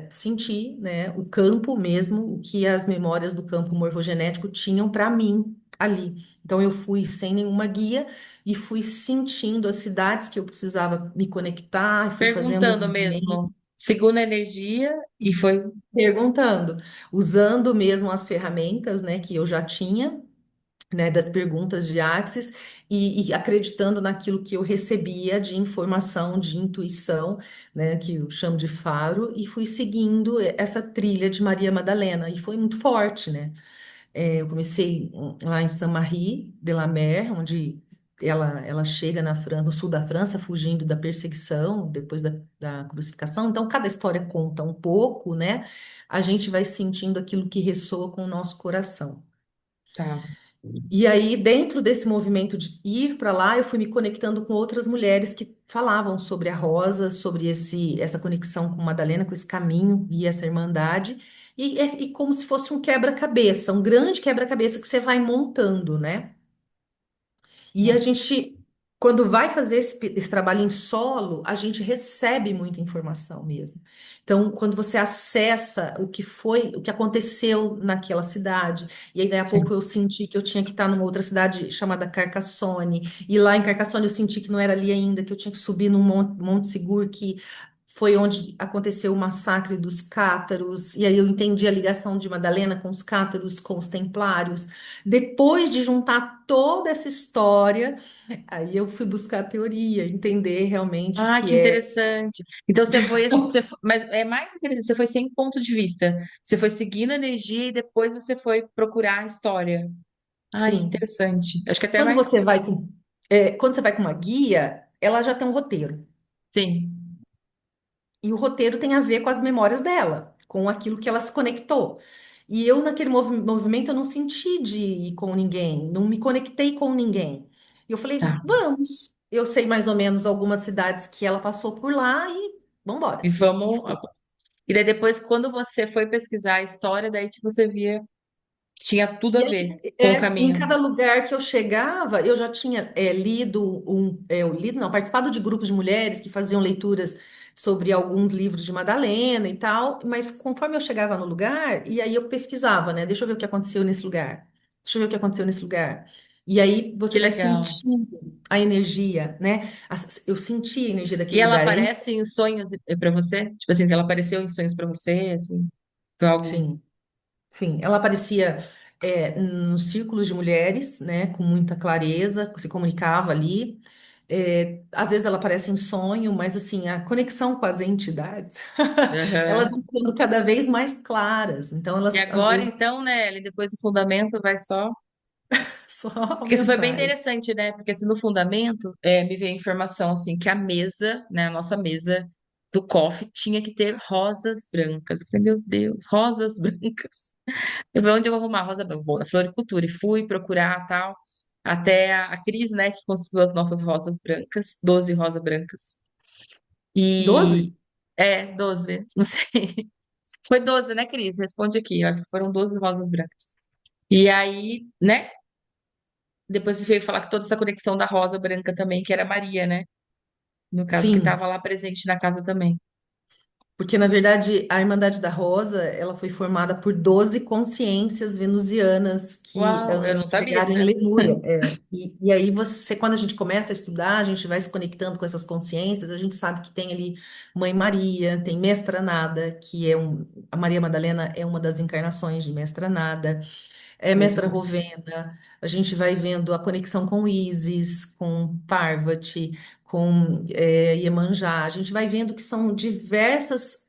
sentir, né, o campo mesmo, o que as memórias do campo morfogenético tinham para mim ali. Então, eu fui sem nenhuma guia e fui sentindo as cidades que eu precisava me conectar, fui fazendo o Perguntando movimento, mesmo, segundo a energia, e foi. perguntando, usando mesmo as ferramentas, né, que eu já tinha, né, das perguntas de Axis e acreditando naquilo que eu recebia de informação, de intuição, né, que eu chamo de faro, e fui seguindo essa trilha de Maria Madalena, e foi muito forte, né? Eu comecei lá em Saint-Marie-de-la-Mer, onde ela chega na França, no sul da França, fugindo da perseguição, depois da crucificação. Então, cada história conta um pouco, né? A gente vai sentindo aquilo que ressoa com o nosso coração. Tá. E aí, dentro desse movimento de ir para lá, eu fui me conectando com outras mulheres que falavam sobre a Rosa, sobre essa conexão com Madalena, com esse caminho e essa irmandade, e como se fosse um quebra-cabeça, um grande quebra-cabeça que você vai montando, né? E a Nossa, gente, quando vai fazer esse trabalho em solo, a gente recebe muita informação mesmo. Então, quando você acessa o que foi, o que aconteceu naquela cidade, e aí daí a sim. pouco eu senti que eu tinha que estar numa outra cidade chamada Carcassonne, e lá em Carcassonne eu senti que não era ali ainda, que eu tinha que subir num Monte Sigur, que foi onde aconteceu o massacre dos cátaros, e aí eu entendi a ligação de Madalena com os cátaros, com os templários. Depois de juntar toda essa história, aí eu fui buscar a teoria, entender realmente o Ah, que que é. interessante. Então mas é mais interessante, você foi sem ponto de vista. Você foi seguindo a energia e depois você foi procurar a história. Ai, que Sim, interessante. Acho que até quando mais. você vai com, quando você vai com uma guia, ela já tem um roteiro. Sim, E o roteiro tem a ver com as memórias dela, com aquilo que ela se conectou. E eu, naquele movimento, eu não senti de ir com ninguém, não me conectei com ninguém. E eu falei, tá. vamos. Eu sei mais ou menos algumas cidades que ela passou por lá e vamos E embora. E vamos. fui. E daí depois, quando você foi pesquisar a história, daí que você via que tinha tudo a E ver aí, com o em caminho. cada lugar que eu chegava, eu já tinha lido eu lido, não, participado de grupos de mulheres que faziam leituras sobre alguns livros de Madalena e tal, mas conforme eu chegava no lugar, e aí eu pesquisava, né? Deixa eu ver o que aconteceu nesse lugar. Deixa eu ver o que aconteceu nesse lugar. E aí Que você vai legal. sentindo a energia, né? Eu senti a energia E daquele ela lugar. aparece em sonhos para você? Tipo assim, ela apareceu em sonhos para você, assim, foi algo. Sim. Sim, ela aparecia nos círculos de mulheres, né, com muita clareza, se comunicava ali. Às vezes ela aparece em sonho, mas assim, a conexão com as entidades, elas Aham. vão ficando cada vez mais claras. Então, E elas às agora, vezes então, né, Ellen, depois do fundamento vai só. só Porque isso foi bem aumentar. interessante, né? Porque assim, no fundamento, me veio a informação assim que a mesa, né, a nossa mesa do coffee tinha que ter rosas brancas. Eu falei, meu Deus, rosas brancas. Eu falei, onde eu vou arrumar rosa branca? Vou na floricultura. E fui procurar tal. Até a Cris, né, que conseguiu as nossas rosas brancas, 12 rosas brancas. 12? E 12, não sei. Foi 12, né, Cris? Responde aqui. Eu acho que foram 12 rosas brancas. E aí, né? Depois você veio falar que toda essa conexão da rosa branca também, que era Maria, né? No caso, que Sim. estava lá presente na casa também. Porque, na verdade, a Irmandade da Rosa, ela foi formada por 12 consciências venusianas que Uau, eu não sabia, tá chegaram em vendo? Lemúria. E aí você, quando a gente começa a estudar, a gente vai se conectando com essas consciências, a gente sabe que tem ali Mãe Maria, tem Mestra Nada, a Maria Madalena é uma das encarnações de Mestra Nada, é Conheço Mestra isso. Rovena, a gente vai vendo a conexão com Ísis, com Parvati, com Iemanjá, a gente vai vendo que são diversas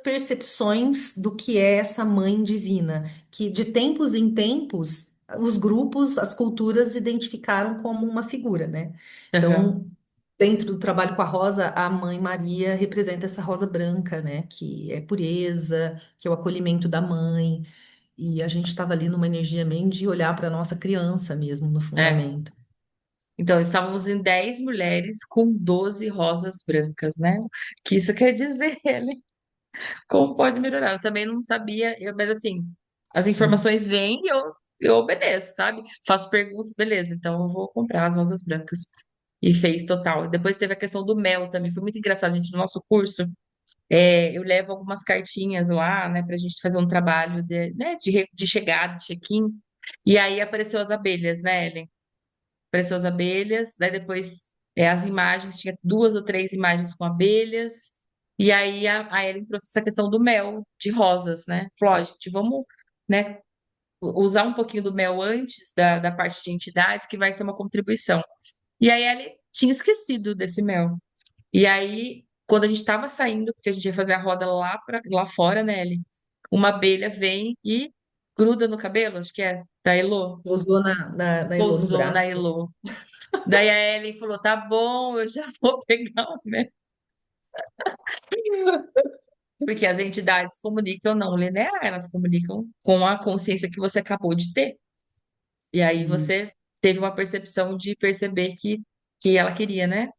percepções do que é essa mãe divina, que de tempos em tempos os grupos, as culturas identificaram como uma figura, né? Então, Aham. dentro do trabalho com a rosa, a mãe Maria representa essa rosa branca, né? Que é pureza, que é o acolhimento da mãe. E a gente estava ali numa energia bem de olhar para a nossa criança mesmo no É. fundamento. Então, estávamos em 10 mulheres com 12 rosas brancas, né? Que isso quer dizer, né? Como pode melhorar? Eu também não sabia, mas assim, as Sim. informações vêm e eu obedeço, sabe? Faço perguntas, beleza, então eu vou comprar as rosas brancas. E fez total. Depois teve a questão do mel também, foi muito engraçado, gente, no nosso curso. Eu levo algumas cartinhas lá, né, pra gente fazer um trabalho de chegada, de check-in. E aí apareceu as abelhas, né, Ellen? Apareceu as abelhas, daí depois as imagens, tinha duas ou três imagens com abelhas. E aí a Ellen trouxe essa questão do mel, de rosas, né? Falou, ó, gente, vamos, né, usar um pouquinho do mel antes da parte de entidades, que vai ser uma contribuição. E aí ela tinha esquecido desse mel. E aí, quando a gente estava saindo, porque a gente ia fazer a roda lá fora, né, Ellie? Uma abelha vem e gruda no cabelo, acho que é da Elo, Pousou na Elô no pousou na braço. Elo. Daí a Ellie falou: tá bom, eu já vou pegar o meu. Porque as entidades comunicam não linear, elas comunicam com a consciência que você acabou de ter. E aí Sim. você teve uma percepção de perceber que ela queria, né?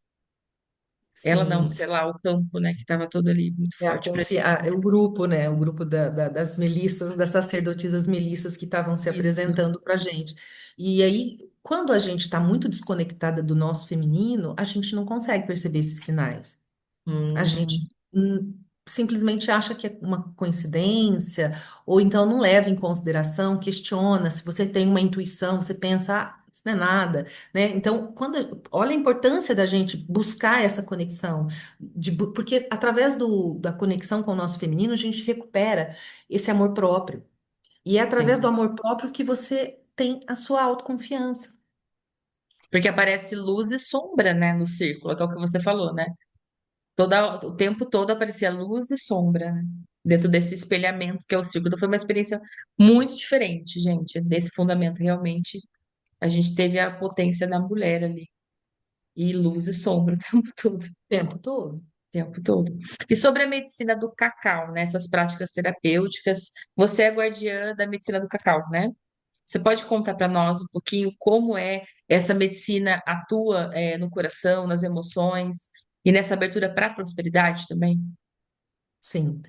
Ela não, Sim. sei lá, o campo, né, que estava todo ali muito É, forte presente. é o grupo, né? O grupo das melissas, das sacerdotisas melissas que estavam se Isso. apresentando para a gente. E aí, quando a gente está muito desconectada do nosso feminino, a gente não consegue perceber esses sinais. A Hum, gente simplesmente acha que é uma coincidência, ou então não leva em consideração, questiona. Se você tem uma intuição, você pensa, ah, isso não é nada, né? Então, olha a importância da gente buscar essa conexão, porque através da conexão com o nosso feminino, a gente recupera esse amor próprio. E é através do sim. amor próprio que você tem a sua autoconfiança. Porque aparece luz e sombra, né, no círculo, que é o que você falou, né? O tempo todo aparecia luz e sombra, né? Dentro desse espelhamento que é o círculo. Então foi uma experiência muito diferente, gente. Desse fundamento, realmente, a gente teve a potência da mulher ali. E luz e sombra o tempo todo. O tempo todo. Tempo todo. E sobre a medicina do cacau, né? Essas práticas terapêuticas, você é guardiã da medicina do cacau, né? Você pode contar para nós um pouquinho como é essa medicina atua, no coração, nas emoções e nessa abertura para a prosperidade também? Sim.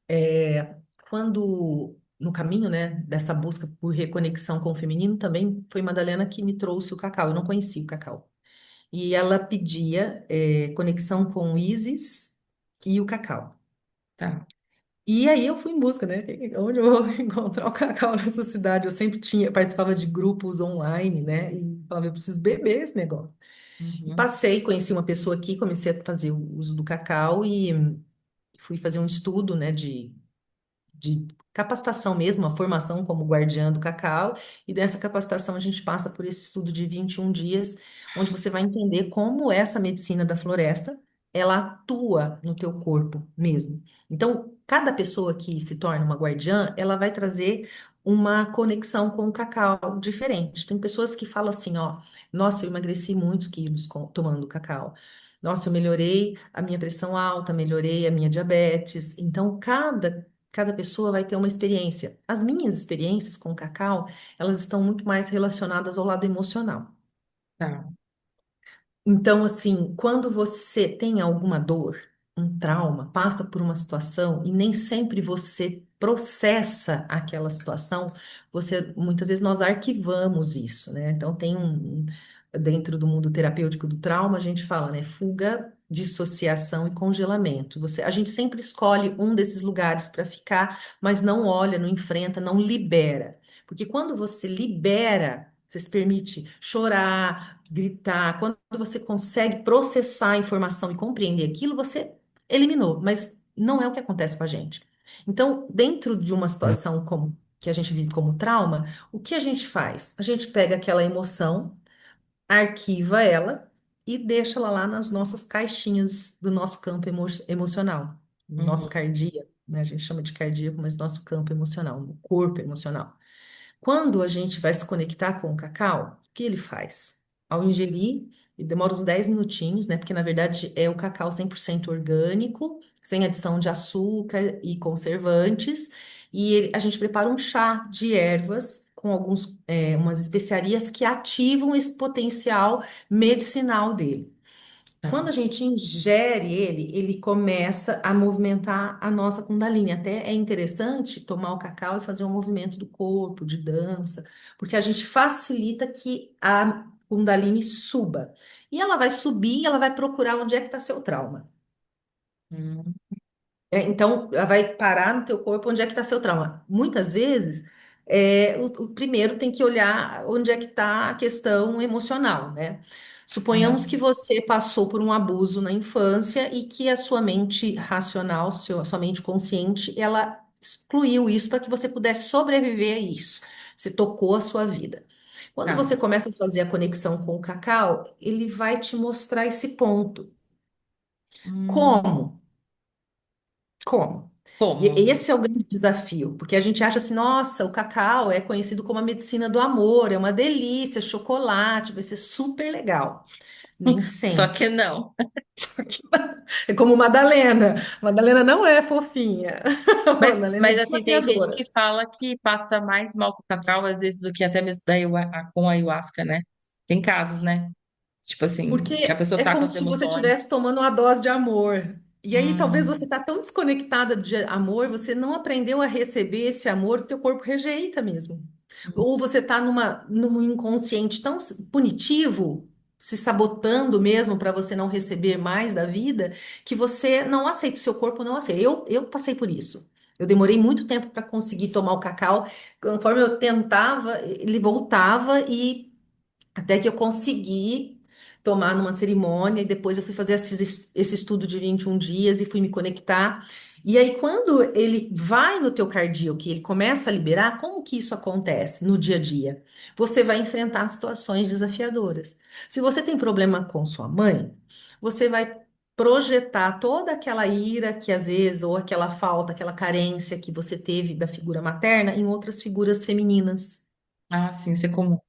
É, quando no caminho, né, dessa busca por reconexão com o feminino, também foi Madalena que me trouxe o cacau. Eu não conhecia o cacau. E ela pedia, conexão com o Isis e o cacau. Tá. E aí eu fui em busca, né? Onde eu vou encontrar o cacau nessa cidade? Eu sempre participava de grupos online, né? E falava, eu preciso beber esse negócio. E Uhum. passei, conheci uma pessoa aqui, comecei a fazer o uso do cacau e fui fazer um estudo, né, de capacitação mesmo, a formação como guardiã do cacau, e dessa capacitação a gente passa por esse estudo de 21 dias, onde você vai entender como essa medicina da floresta, ela atua no teu corpo mesmo. Então, cada pessoa que se torna uma guardiã, ela vai trazer uma conexão com o cacau diferente. Tem pessoas que falam assim, ó, nossa, eu emagreci muitos quilos tomando cacau. Nossa, eu melhorei a minha pressão alta, melhorei a minha diabetes. Então, cada pessoa vai ter uma experiência. As minhas experiências com o cacau, elas estão muito mais relacionadas ao lado emocional. Tá. Então, assim, quando você tem alguma dor, um trauma, passa por uma situação e nem sempre você processa aquela situação, muitas vezes nós arquivamos isso, né? Então, dentro do mundo terapêutico do trauma, a gente fala, né, fuga, dissociação e congelamento. A gente sempre escolhe um desses lugares para ficar, mas não olha, não enfrenta, não libera. Porque quando você libera, você se permite chorar, gritar. Quando você consegue processar a informação e compreender aquilo, você eliminou. Mas não é o que acontece com a gente. Então, dentro de uma situação como que a gente vive como trauma, o que a gente faz? A gente pega aquela emoção, arquiva ela e deixa ela lá nas nossas caixinhas do nosso campo emocional, no nosso Uhum. cardíaco, né? A gente chama de cardíaco, mas nosso campo emocional, no corpo emocional. Quando a gente vai se conectar com o cacau, o que ele faz? Ao ingerir, e demora uns 10 minutinhos, né? Porque na verdade é o cacau 100% orgânico, sem adição de açúcar e conservantes. E a gente prepara um chá de ervas com umas especiarias que ativam esse potencial medicinal dele. Quando Tá. a gente ingere ele, ele começa a movimentar a nossa Kundalini. Até é interessante tomar o cacau e fazer um movimento do corpo, de dança, porque a gente facilita que a Kundalini suba. E ela vai subir e ela vai procurar onde é que está seu trauma. Hum. Então, ela vai parar no teu corpo onde é que está seu trauma. Muitas vezes, o primeiro tem que olhar onde é que está a questão emocional, né? Suponhamos que Uhum. você passou por um abuso na infância e que a sua mente racional, sua mente consciente, ela excluiu isso para que você pudesse sobreviver a isso. Você tocou a sua vida. Quando você Tá. começa a fazer a conexão com o cacau, ele vai te mostrar esse ponto. Hum. Como? Como? E Como? esse é o grande desafio, porque a gente acha assim, nossa, o cacau é conhecido como a medicina do amor, é uma delícia, chocolate, vai ser super legal. Nem Só sempre. que não. É como Madalena. Madalena não é fofinha. Madalena é Mas assim, tem gente que desafiadora. fala que passa mais mal com o cacau, às vezes, do que até mesmo com a ayahuasca, né? Tem casos, né? Tipo assim, que a Porque pessoa é tá com como as se você emoções. estivesse tomando uma dose de amor. E aí talvez você Hum, está tão desconectada de amor, você não aprendeu a receber esse amor, o teu corpo rejeita mesmo. Ou você está num inconsciente tão punitivo, se sabotando mesmo para você não receber mais da vida, que você não aceita, o seu corpo não aceita. Eu passei por isso. Eu demorei muito tempo para conseguir tomar o cacau. Conforme eu tentava, ele voltava e até que eu consegui tomar numa cerimônia, e depois eu fui fazer esse estudo de 21 dias e fui me conectar. E aí, quando ele vai no teu cardíaco, que ele começa a liberar, como que isso acontece no dia a dia? Você vai enfrentar situações desafiadoras. Se você tem problema com sua mãe, você vai projetar toda aquela ira que às vezes, ou aquela falta, aquela carência que você teve da figura materna em outras figuras femininas ah, sim, isso é comum.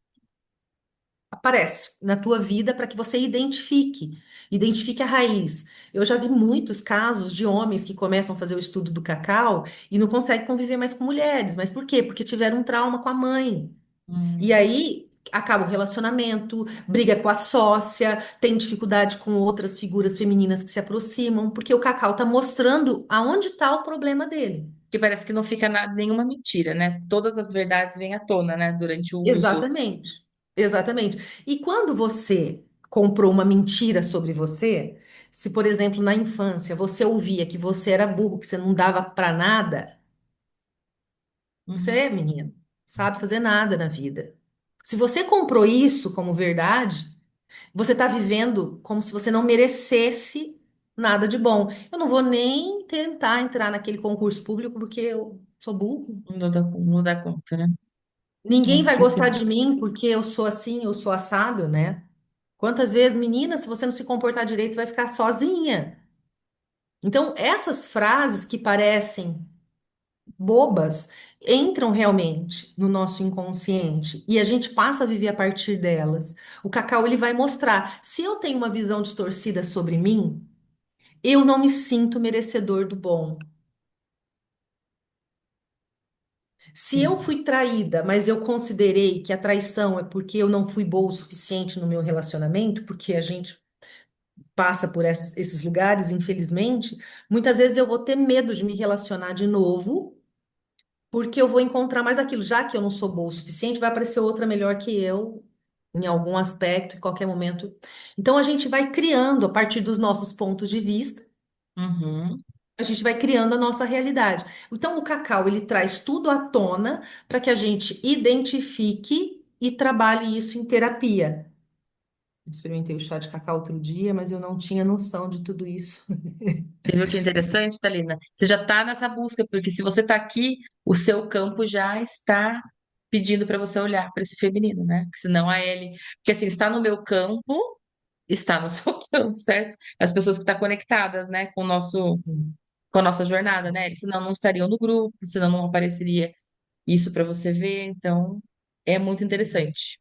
aparece na tua vida para que você identifique a raiz. Eu já vi muitos casos de homens que começam a fazer o estudo do cacau e não conseguem conviver mais com mulheres. Mas por quê? Porque tiveram um trauma com a mãe. E Hum, aí acaba o relacionamento, briga com a sócia, tem dificuldade com outras figuras femininas que se aproximam, porque o cacau está mostrando aonde está o problema dele. que parece que não fica nenhuma mentira, né? Todas as verdades vêm à tona, né? Durante o uso. Exatamente. Exatamente. E quando você comprou uma mentira sobre você, se, por exemplo, na infância você ouvia que você era burro, que você não dava para nada, você Uhum. é menino, sabe fazer nada na vida. Se você comprou isso como verdade, você está vivendo como se você não merecesse nada de bom. Eu não vou nem tentar entrar naquele concurso público porque eu sou burro. Não dá conta, né? Ninguém Nossa, vai que gostar horrível. de mim porque eu sou assim, eu sou assado, né? Quantas vezes, menina, se você não se comportar direito, você vai ficar sozinha. Então, essas frases que parecem bobas entram realmente no nosso inconsciente e a gente passa a viver a partir delas. O cacau ele vai mostrar, se eu tenho uma visão distorcida sobre mim, eu não me sinto merecedor do bom. Se eu Sim. fui traída, mas eu considerei que a traição é porque eu não fui boa o suficiente no meu relacionamento, porque a gente passa por esses lugares, infelizmente, muitas vezes eu vou ter medo de me relacionar de novo, porque eu vou encontrar mais aquilo. Já que eu não sou boa o suficiente, vai aparecer outra melhor que eu, em algum aspecto, em qualquer momento. Então a gente vai criando, a partir dos nossos pontos de vista, Uhum. a gente vai criando a nossa realidade. Então o cacau, ele traz tudo à tona para que a gente identifique e trabalhe isso em terapia. Experimentei o chá de cacau outro dia, mas eu não tinha noção de tudo isso. Você viu que interessante, Thalina? Você já está nessa busca, porque se você está aqui, o seu campo já está pedindo para você olhar para esse feminino, né? Porque senão a Ellie. Porque assim, está no meu campo, está no seu campo, certo? As pessoas que estão conectadas, né, com a nossa jornada, né? Senão não estariam no grupo, senão não apareceria isso para você ver. Então, é muito interessante.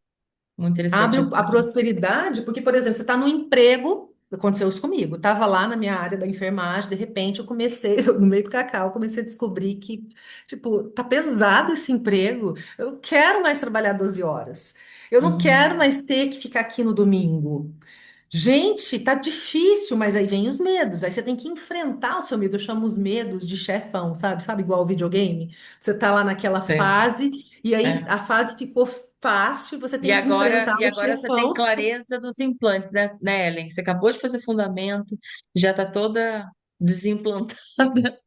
Muito interessante Abre essa a questão. prosperidade, porque, por exemplo, você está no emprego, aconteceu isso comigo, estava lá na minha área da enfermagem, de repente eu comecei, no meio do cacau, eu comecei a descobrir que, tipo, tá pesado esse emprego, eu quero mais trabalhar 12 horas, eu não quero Uhum. mais ter que ficar aqui no domingo. Gente, tá difícil, mas aí vem os medos. Aí você tem que enfrentar o seu medo. Eu chamo os medos de chefão, sabe? Sabe igual ao videogame? Você tá lá naquela Sim. fase e aí É. a fase ficou fácil e você E tem que agora, enfrentar e o agora você tem chefão. clareza dos implantes, né, Ellen? Você acabou de fazer fundamento, já está toda desimplantada.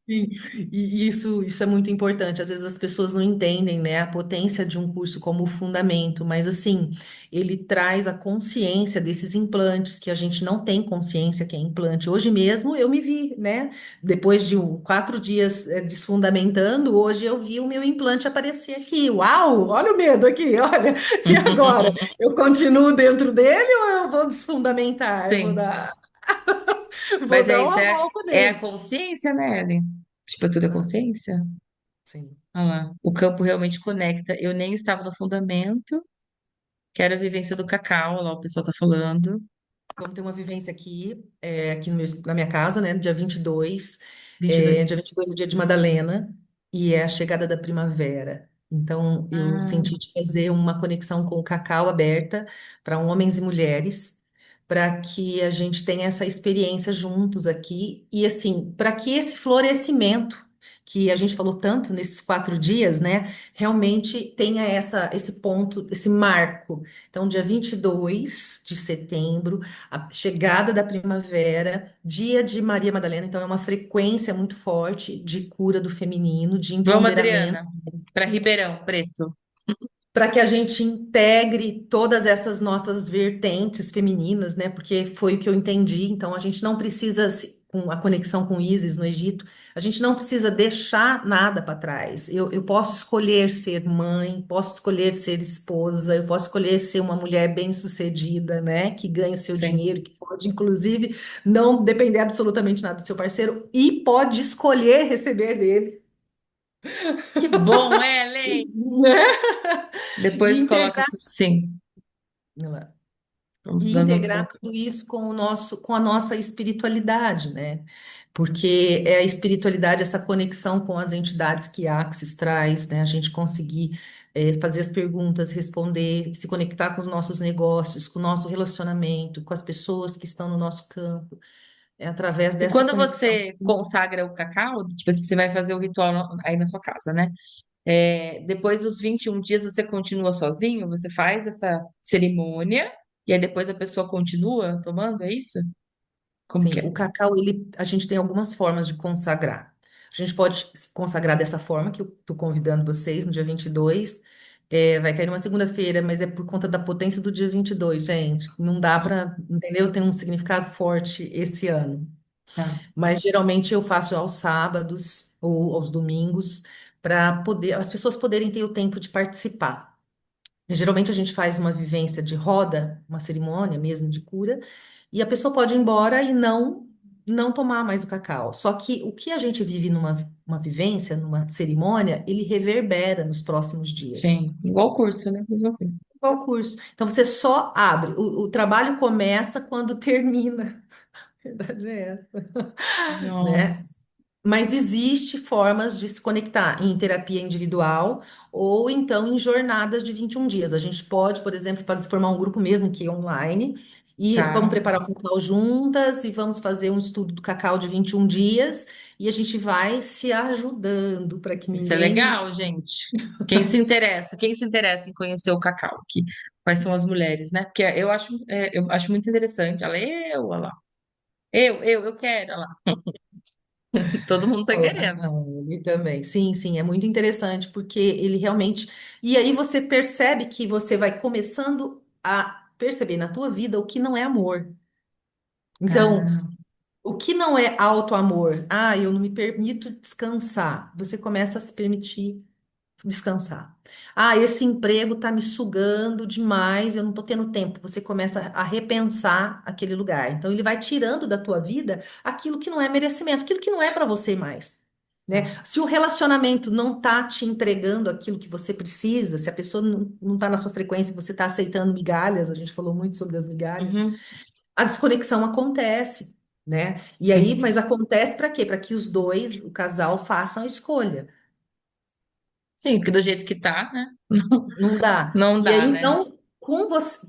Sim, e isso é muito importante. Às vezes as pessoas não entendem, né, a potência de um curso como fundamento, mas assim, ele traz a consciência desses implantes que a gente não tem consciência que é implante. Hoje mesmo eu me vi, né? Depois de 4 dias desfundamentando, hoje eu vi o meu implante aparecer aqui. Uau, olha o medo aqui, olha. E agora? Eu continuo dentro dele ou eu vou desfundamentar? Eu vou Sim, dar, vou mas é dar isso, uma é, volta é a nele. consciência, né, Ellen? Tipo, tudo é Exato. consciência. Sim. Olha lá, o campo realmente conecta. Eu nem estava no fundamento, que era a vivência do cacau, lá o pessoal tá falando. Vamos ter uma vivência aqui, aqui na minha casa, né? Dia 22. Dia 22. 22 é o dia de Madalena e é a chegada da primavera. Então, eu Ah, senti de fazer uma conexão com o cacau aberta para homens e mulheres, para que a gente tenha essa experiência juntos aqui e, assim, para que esse florescimento que a gente falou tanto nesses 4 dias, né, realmente tenha esse ponto, esse marco. Então, dia 22 de setembro, a chegada da primavera, dia de Maria Madalena, então é uma frequência muito forte de cura do feminino, de vamos, empoderamento Adriana, para Ribeirão Preto. para que a gente integre todas essas nossas vertentes femininas, né? Porque foi o que eu entendi. Então, a gente não precisa, com a conexão com Ísis no Egito, a gente não precisa deixar nada para trás. Eu posso escolher ser mãe, posso escolher ser esposa, eu posso escolher ser uma mulher bem-sucedida, né? Que ganha seu Sim. dinheiro, que pode, inclusive, não depender absolutamente nada do seu parceiro e pode escolher receber dele, Que bom, Ellen! né? E Depois coloca. integrar. Sim, vamos E nós vamos integrar colocar. tudo isso com o nosso, com a nossa espiritualidade, né? Porque é a espiritualidade, essa conexão com as entidades que a Axis traz, né? A gente conseguir fazer as perguntas, responder, se conectar com os nossos negócios, com o nosso relacionamento, com as pessoas que estão no nosso campo, é através E dessa quando conexão. você consagra o cacau, tipo, você vai fazer o ritual aí na sua casa, né? Depois dos 21 dias você continua sozinho, você faz essa cerimônia e aí depois a pessoa continua tomando, é isso? Como que Sim, o é? cacau, a gente tem algumas formas de consagrar. A gente pode se consagrar dessa forma que eu estou convidando vocês no dia 22. Vai cair numa segunda-feira, mas é por conta da potência do dia 22, gente. Não dá para, entendeu? Tem um significado forte esse ano. Tá. Mas geralmente eu faço aos sábados ou aos domingos para poder as pessoas poderem ter o tempo de participar. Geralmente a gente faz uma vivência de roda, uma cerimônia mesmo de cura, e a pessoa pode ir embora e não tomar mais o cacau. Só que o que a gente vive numa uma vivência, numa cerimônia, ele reverbera nos próximos dias. Sim, igual o curso, né? Mesma coisa. Qual o curso? Então você só abre, o trabalho começa quando termina. A verdade é essa, né? Nossa, Mas existe formas de se conectar em terapia individual ou então em jornadas de 21 dias. A gente pode, por exemplo, formar um grupo mesmo que é online e vamos tá. preparar o cacau juntas e vamos fazer um estudo do cacau de 21 dias e a gente vai se ajudando para que Isso é ninguém. legal, gente. Quem se interessa em conhecer o cacau, quais são as mulheres, né? Porque eu acho muito interessante. Olha lá. Eu quero, olha lá. Todo mundo tá querendo. Ele também. Sim, sim, é muito interessante porque ele realmente. E aí você percebe que você vai começando a perceber na tua vida o que não é amor. Então, Ah, o que não é auto-amor? Ah, eu não me permito descansar. Você começa a se permitir descansar. Ah, esse emprego está me sugando demais, eu não estou tendo tempo. Você começa a repensar aquele lugar. Então, ele vai tirando da tua vida aquilo que não é merecimento, aquilo que não é para você mais. tá. Né? Se o relacionamento não está te entregando aquilo que você precisa, se a pessoa não está na sua frequência, você está aceitando migalhas, a gente falou muito sobre as migalhas, Uhum, a desconexão acontece, né? E aí, sim. mas acontece para quê? Para que os dois, o casal, façam a escolha. Sim, porque do jeito que tá, né? Não dá. Não E aí, dá, né? então, com você,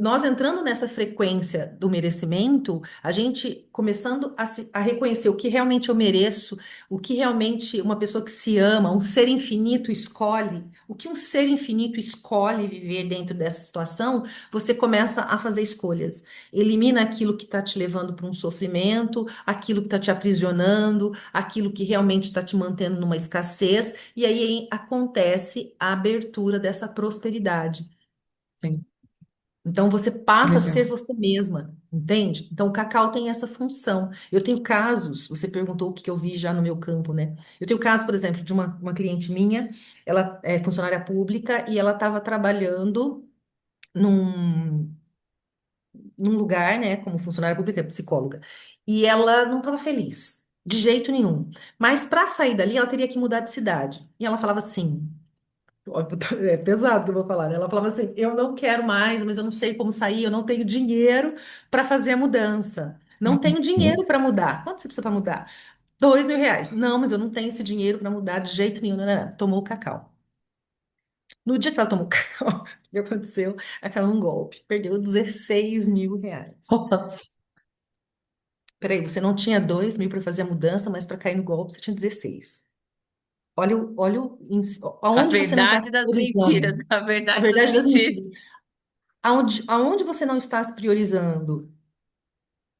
nós entrando nessa frequência do merecimento, a gente começando a reconhecer o que realmente eu mereço, o que realmente uma pessoa que se ama, um ser infinito escolhe, o que um ser infinito escolhe viver dentro dessa situação, você começa a fazer escolhas. Elimina aquilo que está te levando para um sofrimento, aquilo que está te aprisionando, aquilo que realmente está te mantendo numa escassez. E aí acontece a abertura dessa prosperidade. Sim, Então você que passa a legal. ser você mesma, entende? Então o cacau tem essa função. Eu tenho casos, você perguntou o que eu vi já no meu campo, né? Eu tenho caso, por exemplo, de uma cliente minha, ela é funcionária pública e ela estava trabalhando num, num lugar, né, como funcionária pública, psicóloga, e ela não estava feliz, de jeito nenhum. Mas para sair dali, ela teria que mudar de cidade. E ela falava assim. Óbvio, é pesado o que eu vou falar, né? Ela falava assim: eu não quero mais, mas eu não sei como sair, eu não tenho dinheiro para fazer a mudança. Não tenho Uhum. dinheiro para mudar. Quanto você precisa para mudar? R$ 2.000. Não, mas eu não tenho esse dinheiro para mudar de jeito nenhum. Não, não, não. Tomou o cacau. No dia que ela tomou o que aconteceu? Ela caiu num golpe, perdeu 16 mil reais. Nossa, Peraí, você não tinha 2 mil para fazer a mudança, mas para cair no golpe você tinha 16. a Aonde você não está verdade se das mentiras, priorizando. a A verdade das verdade das mentiras. mentiras. Aonde você não está se priorizando?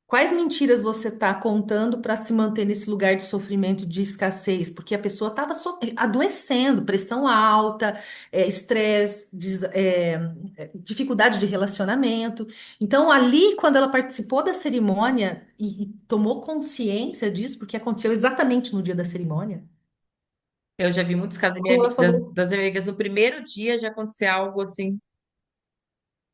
Quais mentiras você está contando para se manter nesse lugar de sofrimento, de escassez? Porque a pessoa estava adoecendo, pressão alta, estresse, dificuldade de relacionamento. Então, ali, quando ela participou da cerimônia e tomou consciência disso, porque aconteceu exatamente no dia da cerimônia, Eu já vi muitos casos ela falou. das minhas amigas no primeiro dia já acontecer algo assim,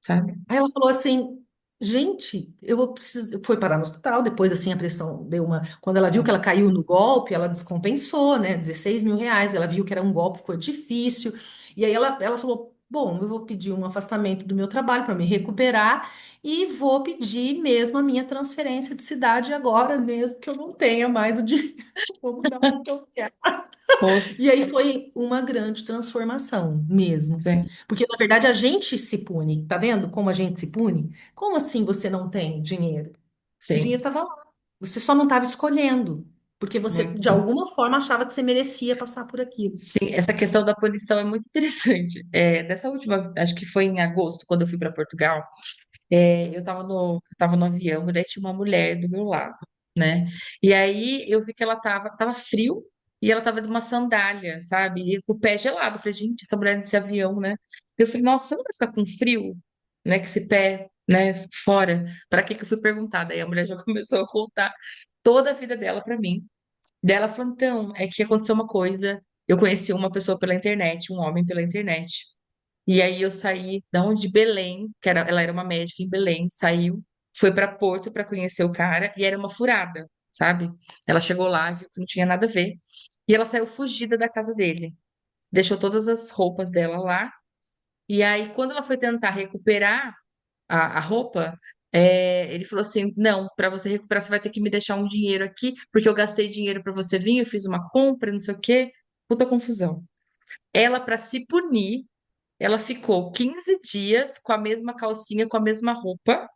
sabe? Aí ela falou assim, gente, eu vou precisar. Foi parar no hospital, depois assim a pressão deu uma. Quando ela viu que ela caiu no golpe, ela descompensou, né? 16 mil reais. Ela viu que era um golpe, ficou difícil. E aí ela falou: bom, eu vou pedir um afastamento do meu trabalho para me recuperar e vou pedir mesmo a minha transferência de cidade agora, mesmo que eu não tenha mais o dinheiro. Vou mudar o que eu quero. E Os, aí foi uma grande transformação mesmo. sim, Porque, na verdade, a gente se pune. Tá vendo como a gente se pune? Como assim você não tem dinheiro? O dinheiro sim, estava lá. Você só não estava escolhendo. Porque você, de muito. alguma forma, achava que você merecia passar por aquilo. Sim, essa questão da punição é muito interessante. Nessa última, acho que foi em agosto, quando eu fui para Portugal. Eu tava no avião, e daí tinha uma mulher do meu lado, né? E aí eu vi que tava frio e ela tava de uma sandália, sabe? E com o pé gelado. Eu falei, gente, essa mulher nesse avião, né? Eu falei, nossa, você não vai ficar com frio, né? Com esse pé, né, fora. Pra que que eu fui perguntar? Aí a mulher já começou a contar toda a vida dela pra mim. Daí ela falou, então, é que aconteceu uma coisa. Eu conheci uma pessoa pela internet, um homem pela internet. E aí eu saí da onde? De Belém, ela era uma médica em Belém, saiu, foi para Porto para conhecer o cara e era uma furada, sabe? Ela chegou lá, viu que não tinha nada a ver, e ela saiu fugida da casa dele. Deixou todas as roupas dela lá, e aí quando ela foi tentar recuperar a roupa, ele falou assim: "Não, para você recuperar você vai ter que me deixar um dinheiro aqui, porque eu gastei dinheiro para você vir, eu fiz uma compra, não sei o quê". Puta confusão. Ela, para se punir, ela ficou 15 dias com a mesma calcinha, com a mesma roupa.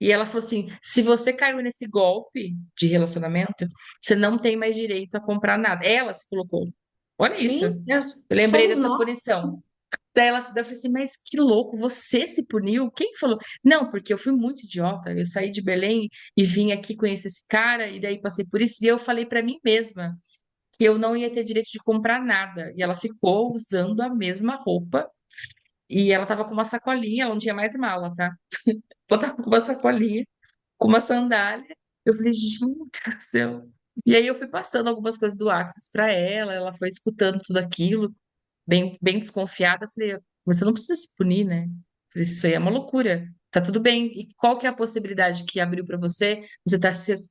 E ela falou assim: se você caiu nesse golpe de relacionamento, você não tem mais direito a comprar nada. Ela se colocou. Olha isso. Sim, Eu lembrei somos dessa nós. punição. Daí eu falei assim: mas que louco, você se puniu? Quem falou? Não, porque eu fui muito idiota. Eu saí de Belém e vim aqui conhecer esse cara, e daí passei por isso. E eu falei pra mim mesma que eu não ia ter direito de comprar nada. E ela ficou usando a mesma roupa e ela tava com uma sacolinha, ela não tinha mais mala, tá? Ela tava com uma sacolinha, com uma sandália. Eu falei, gente do céu. E aí eu fui passando algumas coisas do Axis pra ela, ela foi escutando tudo aquilo, bem desconfiada. Eu falei, você não precisa se punir, né? Eu falei, isso aí é uma loucura. Tá tudo bem. E qual que é a possibilidade que abriu pra você? Você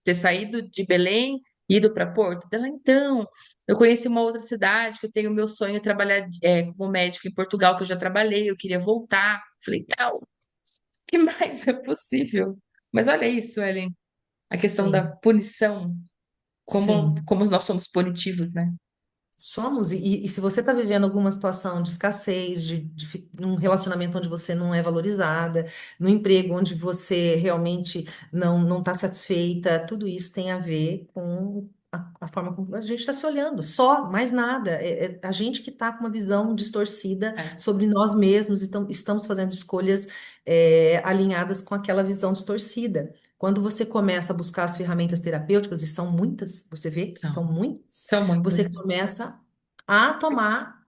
ter saído de Belém, ido pra Porto? Ela, então, eu conheci uma outra cidade que eu tenho o meu sonho de trabalhar como médico em Portugal, que eu já trabalhei, eu queria voltar. Eu falei, não, o que mais é possível? Mas olha isso, Ellen, a questão da Sim, punição, sim. como nós somos punitivos, né? Somos, e se você está vivendo alguma situação de escassez, num relacionamento onde você não é valorizada, num emprego onde você realmente não está satisfeita, tudo isso tem a ver com a forma como a gente está se olhando, só, mais nada. É a gente que está com uma visão distorcida É, sobre nós mesmos, então estamos fazendo escolhas alinhadas com aquela visão distorcida. Quando você começa a buscar as ferramentas terapêuticas, e são muitas, você vê, são, são muitas, são você muitas. começa a tomar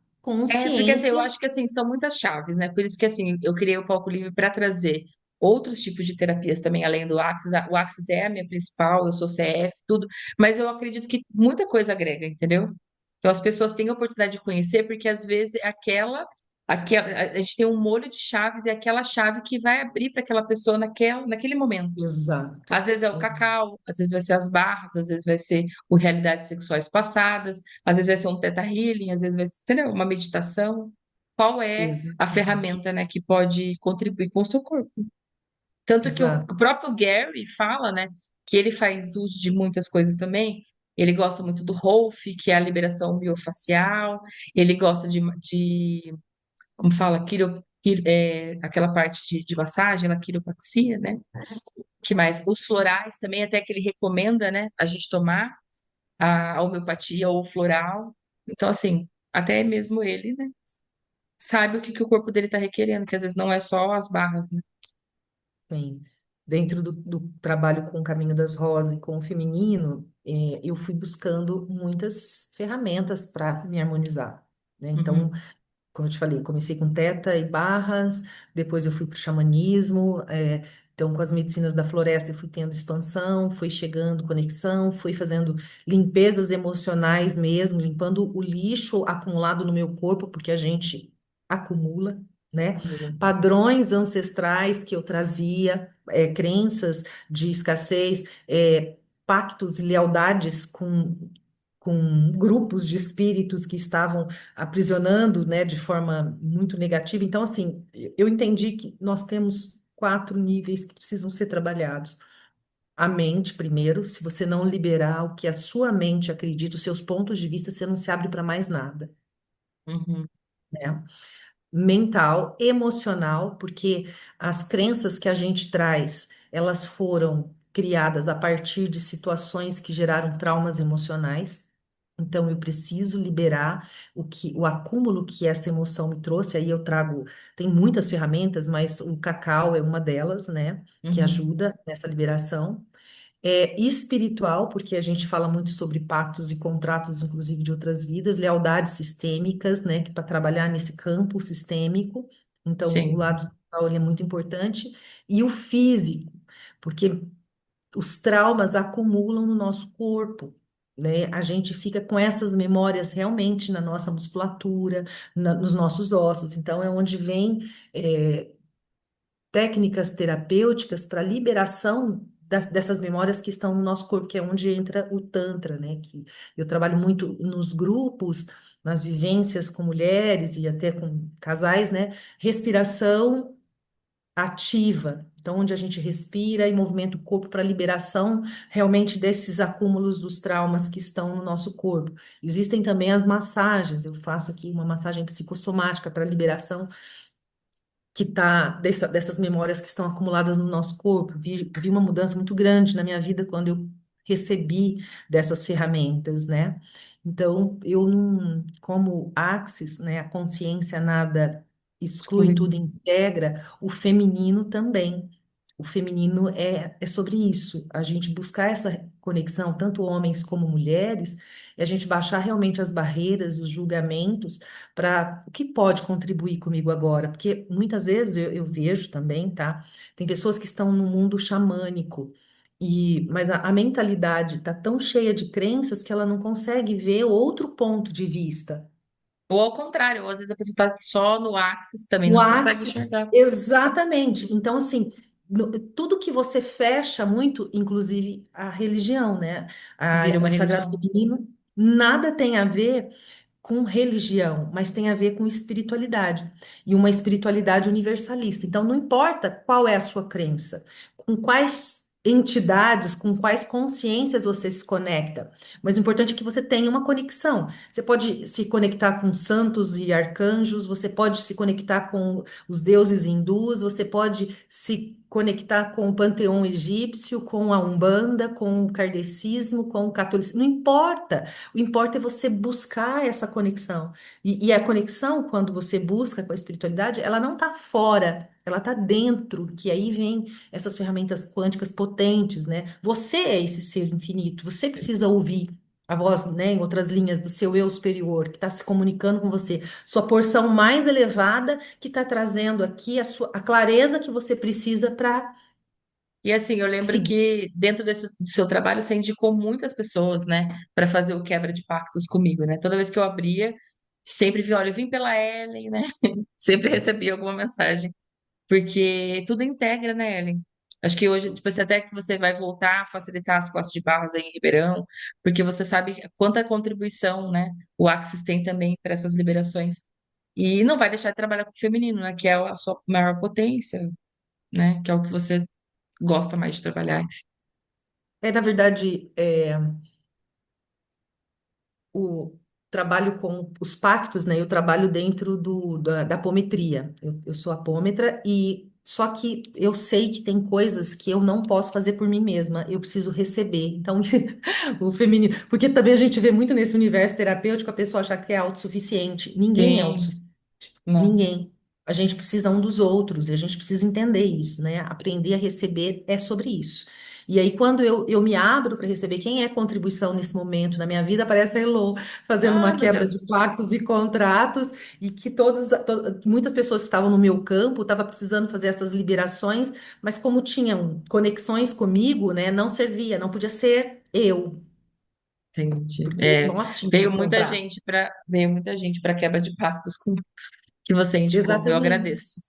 Porque assim, eu consciência. acho que assim, são muitas chaves, né? Por isso que assim, eu criei o Palco Livre para trazer outros tipos de terapias também, além do Axis. O Axis é a minha principal, eu sou CF, tudo, mas eu acredito que muita coisa agrega, entendeu? Então as pessoas têm a oportunidade de conhecer, porque às vezes é a gente tem um molho de chaves e é aquela chave que vai abrir para aquela pessoa naquele momento. Exato. Às vezes é o cacau, às vezes vai ser as barras, às vezes vai ser o realidades sexuais passadas, às vezes vai ser um teta healing, às vezes vai ser, entendeu? Uma meditação. Qual é a Exatamente. ferramenta, né, que pode contribuir com o seu corpo? Tanto que o Exato. próprio Gary fala, né, que ele faz uso de muitas coisas também. Ele gosta muito do Rolf, que é a liberação miofacial. Ele gosta como fala, aquela parte de massagem, a quiropraxia, né? Que mais? Os florais também, até que ele recomenda, né? A gente tomar a homeopatia ou o floral. Então, assim, até mesmo ele, né? Sabe o que, que o corpo dele está requerendo, que às vezes não é só as barras, né? Sim. Dentro do trabalho com o Caminho das Rosas e com o feminino, eu fui buscando muitas ferramentas para me harmonizar, né? Então, Uhum, como eu te falei, comecei com teta e barras, depois eu fui para o xamanismo, então com as medicinas da floresta eu fui tendo expansão, fui chegando conexão, fui fazendo limpezas emocionais mesmo, limpando o lixo acumulado no meu corpo, porque a gente acumula, né? Padrões ancestrais que eu trazia, crenças de escassez, pactos e lealdades com grupos de espíritos que estavam aprisionando, né, de forma muito negativa. Então, assim, eu entendi que nós temos 4 níveis que precisam ser trabalhados. A mente, primeiro, se você não liberar o que a sua mente acredita, os seus pontos de vista, você não se abre para mais nada, uhum, né? Mental, emocional, porque as crenças que a gente traz, elas foram criadas a partir de situações que geraram traumas emocionais. Então eu preciso liberar o acúmulo que essa emoção me trouxe. Aí eu trago, tem muitas ferramentas, mas o cacau é uma delas, né, que uhum. ajuda nessa liberação. Espiritual, porque a gente fala muito sobre pactos e contratos, inclusive de outras vidas, lealdades sistêmicas, né, que para trabalhar nesse campo sistêmico, então o Sim. lado espiritual ele é muito importante, e o físico, porque os traumas acumulam no nosso corpo. Né? A gente fica com essas memórias realmente na nossa musculatura, nos nossos ossos. Então, é onde vem é, técnicas terapêuticas para liberação dessas memórias que estão no nosso corpo, que é onde entra o Tantra, né? Que eu trabalho muito nos grupos, nas vivências com mulheres e até com casais, né? Respiração ativa. Então, onde a gente respira e movimenta o corpo para liberação realmente desses acúmulos dos traumas que estão no nosso corpo. Existem também as massagens. Eu faço aqui uma massagem psicossomática para liberação que tá dessas memórias que estão acumuladas no nosso corpo. Vi uma mudança muito grande na minha vida quando eu recebi dessas ferramentas, né? Então, eu não, como Axis, né, a consciência nada exclui, Exclui. tudo integra, o feminino também. O feminino é sobre isso, a gente buscar essa conexão, tanto homens como mulheres, e a gente baixar realmente as barreiras, os julgamentos, para o que pode contribuir comigo agora, porque muitas vezes eu vejo também, tá? Tem pessoas que estão no mundo xamânico, mas a mentalidade está tão cheia de crenças que ela não consegue ver outro ponto de vista. Ou ao contrário, ou às vezes a pessoa está só no axis também O não consegue Axis, enxergar. exatamente. Então, assim, tudo que você fecha muito, inclusive a religião, né? Vira uma O Sagrado religião. Feminino, nada tem a ver com religião, mas tem a ver com espiritualidade e uma espiritualidade universalista. Então, não importa qual é a sua crença, com quais entidades, com quais consciências você se conecta, mas o importante é que você tenha uma conexão. Você pode se conectar com santos e arcanjos, você pode se conectar com os deuses hindus, você pode se conectar com o panteão egípcio, com a Umbanda, com o kardecismo, com o catolicismo, não importa. O importa é você buscar essa conexão. E a conexão, quando você busca com a espiritualidade, ela não está fora, ela está dentro, que aí vem essas ferramentas quânticas potentes, né? Você é esse ser infinito, você Sim. precisa ouvir a voz, né, em outras linhas do seu eu superior, que está se comunicando com você, sua porção mais elevada, que está trazendo aqui a clareza que você precisa para E assim, eu lembro seguir. que dentro do seu trabalho você indicou muitas pessoas, né, para fazer o quebra de pactos comigo, né? Toda vez que eu abria, sempre vi, olha, eu vim pela Ellen, né? Sempre recebia alguma mensagem, porque tudo integra, né, Ellen? Acho que hoje, tipo, assim, até que você vai voltar a facilitar as classes de barras aí em Ribeirão, porque você sabe quanta contribuição, né, o Axis tem também para essas liberações. E não vai deixar de trabalhar com o feminino, né, que é a sua maior potência, né, que é o que você gosta mais de trabalhar. Na verdade, trabalho com os pactos, né? Eu trabalho dentro da apometria. Eu sou apômetra e só que eu sei que tem coisas que eu não posso fazer por mim mesma. Eu preciso receber. Então, o feminino, porque também a gente vê muito nesse universo terapêutico a pessoa achar que é autossuficiente. Ninguém é Sim, autossuficiente. não, Ninguém. A gente precisa um dos outros e a gente precisa entender isso, né? Aprender a receber é sobre isso. E aí, quando eu me abro para receber quem é contribuição nesse momento na minha vida, aparece a Elô fazendo uma ah, meu quebra de Deus, pactos e contratos, e que muitas pessoas que estavam no meu campo estavam precisando fazer essas liberações, mas como tinham conexões comigo, né, não servia, não podia ser eu, entendi. porque É, nós tínhamos contratos. veio muita gente para quebra de pactos que você indicou. Eu Exatamente. agradeço.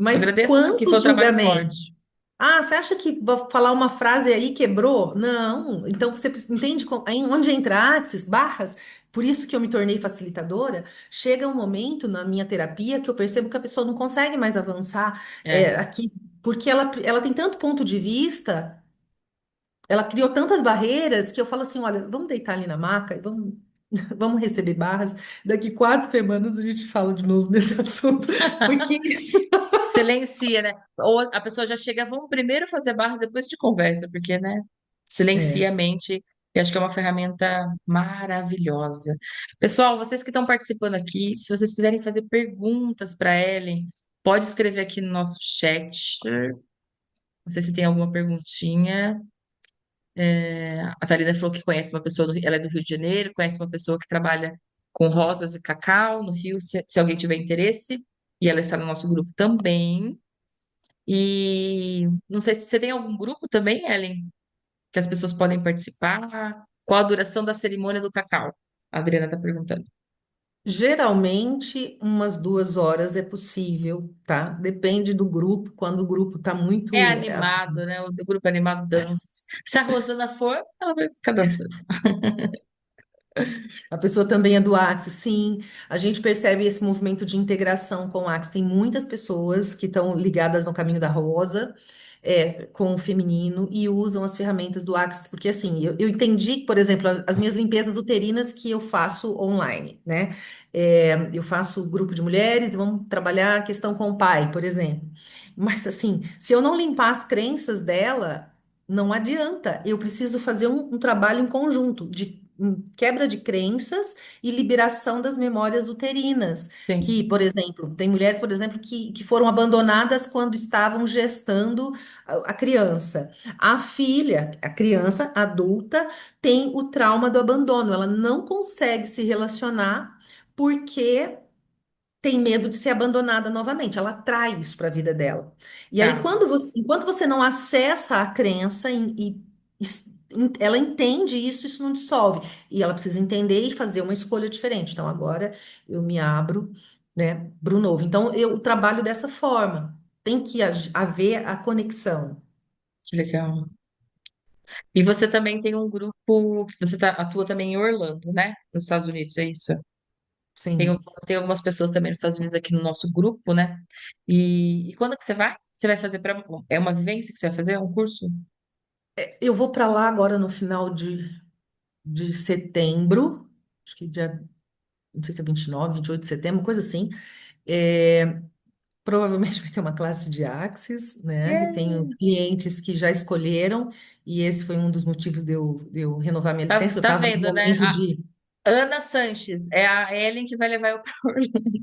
Eu Mas agradeço porque quanto foi um trabalho julgamento? forte. Ah, você acha que vou falar uma frase aí quebrou? Não. Então você entende onde entra Axis, barras? Por isso que eu me tornei facilitadora. Chega um momento na minha terapia que eu percebo que a pessoa não consegue mais avançar É, aqui, porque ela tem tanto ponto de vista, ela criou tantas barreiras que eu falo assim: olha, vamos deitar ali na maca e vamos, vamos receber barras. Daqui 4 semanas a gente fala de novo nesse assunto, porque silencia, né? Ou a pessoa já chega, vamos primeiro fazer barras, depois de conversa, porque, né? Silencia a é, mente. E acho que é uma ferramenta maravilhosa. Pessoal, vocês que estão participando aqui, se vocês quiserem fazer perguntas para Ellen, pode escrever aqui no nosso chat. Não sei se tem alguma perguntinha. A Thalina falou que conhece uma pessoa, ela é do Rio de Janeiro, conhece uma pessoa que trabalha com rosas e cacau no Rio, se alguém tiver interesse. E ela está no nosso grupo também. E não sei se você tem algum grupo também, Ellen, que as pessoas podem participar. Qual a duração da cerimônia do cacau? A Adriana está perguntando. geralmente, umas 2 horas é possível, tá? Depende do grupo. Quando o grupo tá É muito. animado, né? O do grupo animado dança. Se a Rosana for, ela vai ficar dançando. A pessoa também é do Axis, sim. A gente percebe esse movimento de integração com o Axis. Tem muitas pessoas que estão ligadas ao caminho da rosa, com o feminino, e usam as ferramentas do Axis, porque assim, eu entendi, por exemplo, as minhas limpezas uterinas que eu faço online, né? Eu faço grupo de mulheres e vamos trabalhar a questão com o pai, por exemplo. Mas assim, se eu não limpar as crenças dela, não adianta. Eu preciso fazer um trabalho em conjunto de quebra de crenças e liberação das memórias uterinas. Que, Sim, por exemplo, tem mulheres, por exemplo, que foram abandonadas quando estavam gestando a criança. A filha, a criança adulta, tem o trauma do abandono. Ela não consegue se relacionar porque tem medo de ser abandonada novamente. Ela trai isso para a vida dela. E aí, tá. enquanto você não acessa a crença ela entende isso, isso não dissolve. E ela precisa entender e fazer uma escolha diferente. Então, agora eu me abro, né, para o novo. Então, eu trabalho dessa forma. Tem que haver a conexão. Que legal. E você também tem um grupo, você atua também em Orlando, né? Nos Estados Unidos, é isso? Tem, Sim. tem algumas pessoas também nos Estados Unidos aqui no nosso grupo, né? E quando que você vai? Você vai fazer para. É uma vivência que você vai fazer? É um curso? Eu vou para lá agora no final de setembro. Acho que dia, não sei se é 29, 28 de setembro, coisa assim. É, provavelmente vai ter uma classe de Axis, né? Eu tenho É. clientes que já escolheram, e esse foi um dos motivos de eu renovar minha Tá, licença. você Eu tá estava no vendo, né? momento de. Ana Sanches, é a Ellen que vai levar eu para Orlando.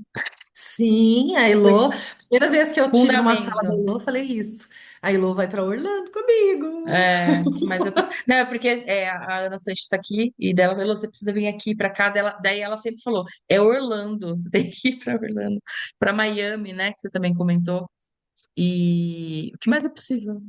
Sim, a Elô. Primeira vez que eu tive numa sala da Fundamento. Elô, eu falei isso. A Elô vai para Orlando comigo. É, mas eu preciso. Não, é porque a Ana Sanches está aqui e dela falou: você precisa vir aqui para cá. Daí ela sempre falou: é Orlando, você tem que ir para Orlando, para Miami, né? Que você também comentou. E o que mais é possível?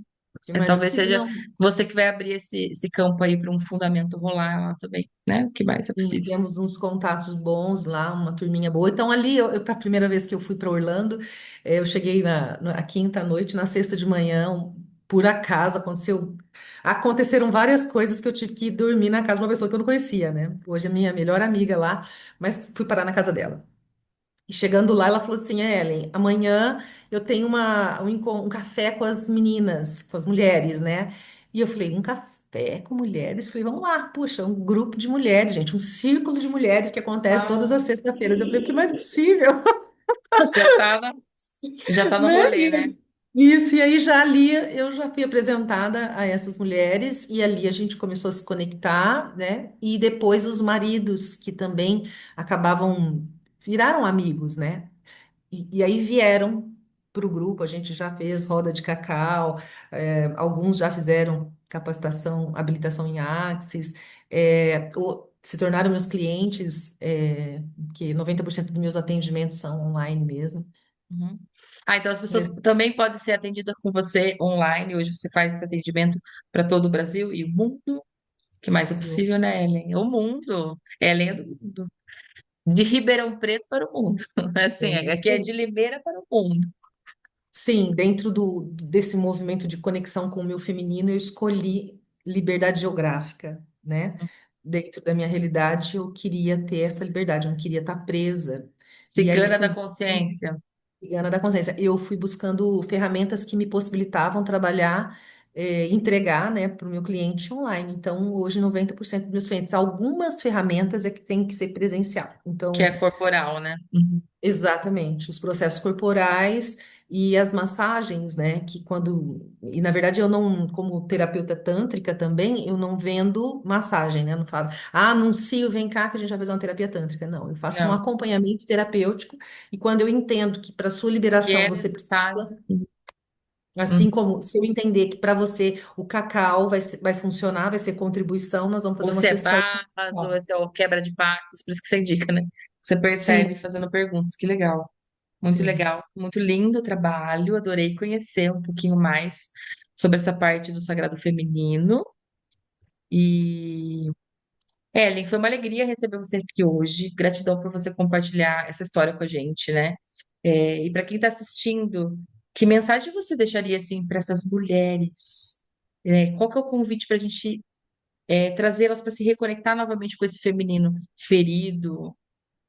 Mas é Talvez possível, seja não. você que vai abrir esse campo aí para um fundamento rolar lá também, né? O que mais é Sim, possível? temos uns contatos bons lá, uma turminha boa. Então, ali, a primeira vez que eu fui para Orlando, eu cheguei na quinta noite, na sexta de manhã, por acaso, aconteceram várias coisas que eu tive que dormir na casa de uma pessoa que eu não conhecia, né? Hoje é minha melhor amiga lá, mas fui parar na casa dela. E chegando lá, ela falou assim, Ellen, amanhã eu tenho um café com as meninas, com as mulheres, né? E eu falei, um café? café com mulheres. Falei, vamos lá, puxa, um grupo de mulheres, gente, um círculo de mulheres que acontece todas Ah, as sextas-feiras. Eu falei, o que mais possível, já tá, já tá no né? rolê, né? Isso, e aí já ali eu já fui apresentada a essas mulheres, e ali a gente começou a se conectar, né? E depois os maridos, que também acabavam, viraram amigos, né? E aí vieram para o grupo, a gente já fez roda de cacau, alguns já fizeram capacitação, habilitação em Axis, se tornaram meus clientes, que 90% dos meus atendimentos são online mesmo. Uhum. Ah, então as pessoas Mas também podem ser atendidas com você online. Hoje você faz esse atendimento para todo o Brasil e o mundo. O que mais é eu, possível, né, Ellen? O mundo. Ellen é do mundo. De Ribeirão Preto para o mundo. Assim, é isso aqui é de aí. Limeira para o mundo. Sim, dentro desse movimento de conexão com o meu feminino, eu escolhi liberdade geográfica, né? Dentro da minha realidade, eu queria ter essa liberdade, eu não queria estar presa. E aí Cigana da fui consciência. Cigana da consciência. Eu fui buscando ferramentas que me possibilitavam trabalhar, entregar, né, para o meu cliente online. Então, hoje, 90% dos meus clientes, algumas ferramentas é que tem que ser presencial. Que Então, é corporal, né? Uhum. exatamente, os processos corporais e as massagens, né? E na verdade eu não, como terapeuta tântrica também, eu não vendo massagem, né? Eu não falo, anuncio, vem cá que a gente vai fazer uma terapia tântrica. Não, eu faço um Não, acompanhamento terapêutico e quando eu entendo que para sua que liberação é você necessário. precisa, Uhum. assim Uhum. como se eu entender que para você o cacau vai funcionar, vai ser contribuição, nós vamos fazer Ou uma se é sessão. barras, ou se é o quebra de pactos, por isso que você indica, né? Você percebe Sim, fazendo perguntas. Que legal. Muito sim. legal. Muito lindo o trabalho. Adorei conhecer um pouquinho mais sobre essa parte do sagrado feminino. E, Ellen, foi uma alegria receber você aqui hoje. Gratidão por você compartilhar essa história com a gente, né? E para quem está assistindo, que mensagem você deixaria assim para essas mulheres? Qual que é o convite para a gente trazê-las para se reconectar novamente com esse feminino ferido?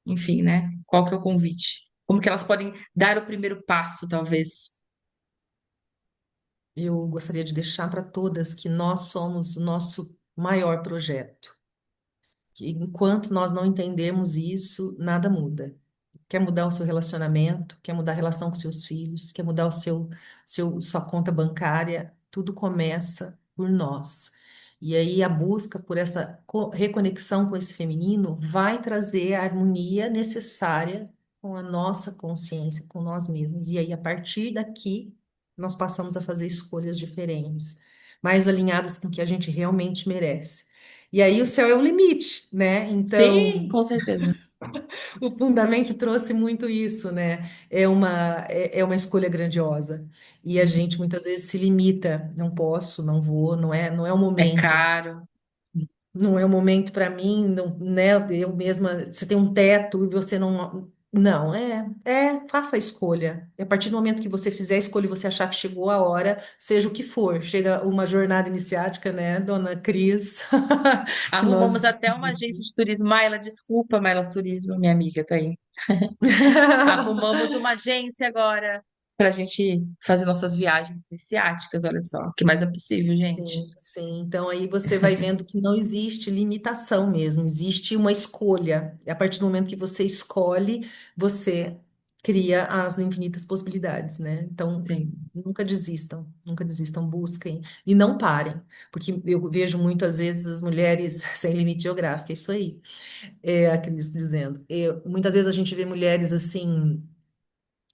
Enfim, né? Qual que é o convite? Como que elas podem dar o primeiro passo, talvez? Eu gostaria de deixar para todas que nós somos o nosso maior projeto. Que enquanto nós não entendermos isso, nada muda. Quer mudar o seu relacionamento, quer mudar a relação com seus filhos, quer mudar sua conta bancária, tudo começa por nós. E aí a busca por essa reconexão com esse feminino vai trazer a harmonia necessária com a nossa consciência, com nós mesmos. E aí, a partir daqui, nós passamos a fazer escolhas diferentes, mais alinhadas com o que a gente realmente merece. E aí o céu é o limite, né? Sim, Então, com certeza. o fundamento trouxe muito isso, né? É uma escolha grandiosa. E a gente muitas vezes se limita, não posso, não vou, não é o É momento. caro. Não é o momento para mim, não, né? Eu mesma, você tem um teto e você não. Não, faça a escolha. E a partir do momento que você fizer a escolha e você achar que chegou a hora, seja o que for, chega uma jornada iniciática, né, dona Cris, que Arrumamos nós. até uma agência de turismo. Maila, desculpa, Mailas Turismo, minha amiga, tá aí. Arrumamos uma agência agora para a gente fazer nossas viagens iniciáticas. Olha só, o que mais é possível, gente? Sim, sim. Então aí você vai vendo que não existe limitação mesmo, existe uma escolha. E a partir do momento que você escolhe, você cria as infinitas possibilidades, né? Então, Sim, nunca desistam, busquem e não parem, porque eu vejo muitas vezes as mulheres sem limite geográfico, é isso aí, é a Cris dizendo. Muitas vezes a gente vê mulheres assim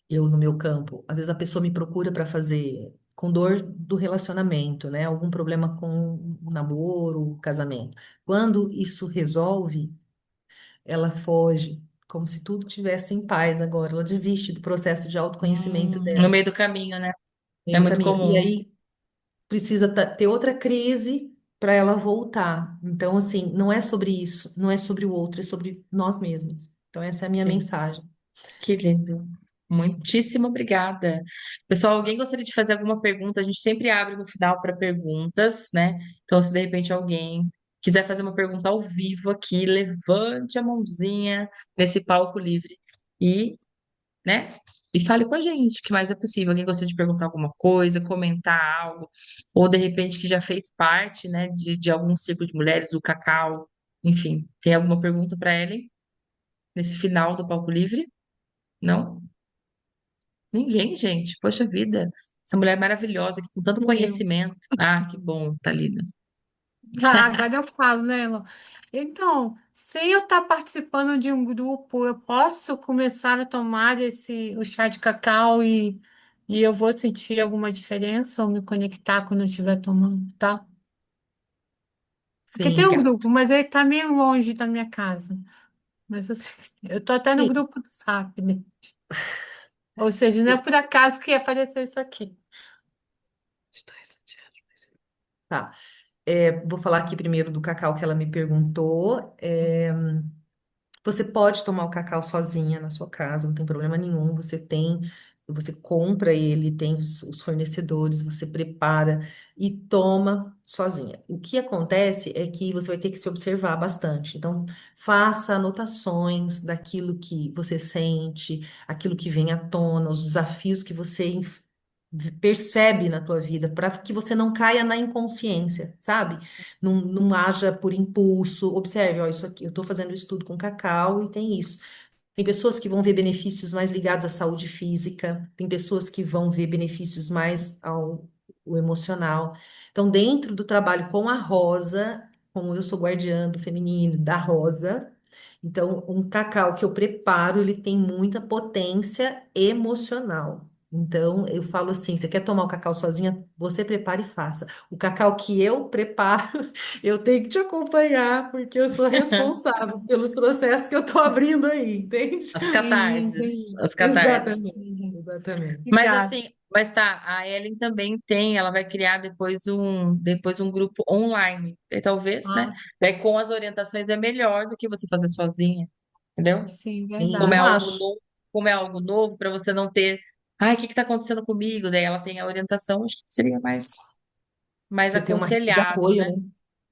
eu no meu campo. Às vezes a pessoa me procura para fazer com dor do relacionamento, né? Algum problema com o namoro, o casamento. Quando isso resolve, ela foge, como se tudo tivesse em paz agora. Ela desiste do processo de autoconhecimento no dela, meio do caminho, né? no É meio do muito caminho. E comum. aí precisa ter outra crise para ela voltar. Então, assim, não é sobre isso, não é sobre o outro, é sobre nós mesmos. Então, essa é a minha Sim. mensagem. Que lindo. Muitíssimo obrigada. Pessoal, alguém gostaria de fazer alguma pergunta? A gente sempre abre no final para perguntas, né? Então, se de repente alguém quiser fazer uma pergunta ao vivo aqui, levante a mãozinha nesse palco livre e né? E fale com a gente, o que mais é possível. Alguém gostaria de perguntar alguma coisa, comentar algo, ou de repente que já fez parte, né, de algum círculo de mulheres, do Cacau, enfim. Tem alguma pergunta para Ellen nesse final do Palco Livre? Não? Ninguém, gente. Poxa vida. Essa mulher maravilhosa, com tanto Eu. conhecimento. Ah, que bom, Thalina. Ah, agora eu falo, né, Elon? Então, se eu estar participando de um grupo, eu posso começar a tomar o chá de cacau e eu vou sentir alguma diferença ou me conectar quando eu estiver tomando, tá? Porque tem Sim. um grupo, mas ele está meio longe da minha casa. Mas eu, sei eu tô até no Sim. grupo do SAP, né? Ou seja, não é por acaso que apareceu isso aqui. Tá. Vou falar aqui primeiro do cacau que ela me perguntou. Você pode tomar o cacau sozinha na sua casa, não tem problema nenhum. Você compra ele, tem os fornecedores, você prepara e toma sozinha. O que acontece é que você vai ter que se observar bastante. Então, faça anotações daquilo que você sente, aquilo que vem à tona, os desafios que você percebe na tua vida, para que você não caia na inconsciência, sabe? Não haja por impulso. Observe, ó, isso aqui, eu estou fazendo estudo com cacau e tem isso. Tem pessoas que vão ver benefícios mais ligados à saúde física, tem pessoas que vão ver benefícios mais ao o emocional. Então, dentro do trabalho com a rosa, como eu sou guardiã do feminino, da rosa, então, um cacau que eu preparo, ele tem muita potência emocional. Então, eu falo assim: você quer tomar o cacau sozinha? Você prepara e faça. O cacau que eu preparo, eu tenho que te acompanhar, porque eu sou responsável pelos processos que eu estou abrindo aí, entende? As catarses, Entendi. as catarses. Exatamente, Entendi. exatamente. Mas Obrigada. assim, mas tá, a Ellen também tem, ela vai criar depois um grupo online. E talvez, né? Ah, Daí com as orientações é melhor do que você fazer sozinha, entendeu? sim, Sim, Como é eu verdade. algo acho. novo, como é algo novo para você não ter, ai, o que que tá acontecendo comigo? Daí ela tem a orientação, acho que seria mais Você tem uma rede de aconselhável, apoio, né? né?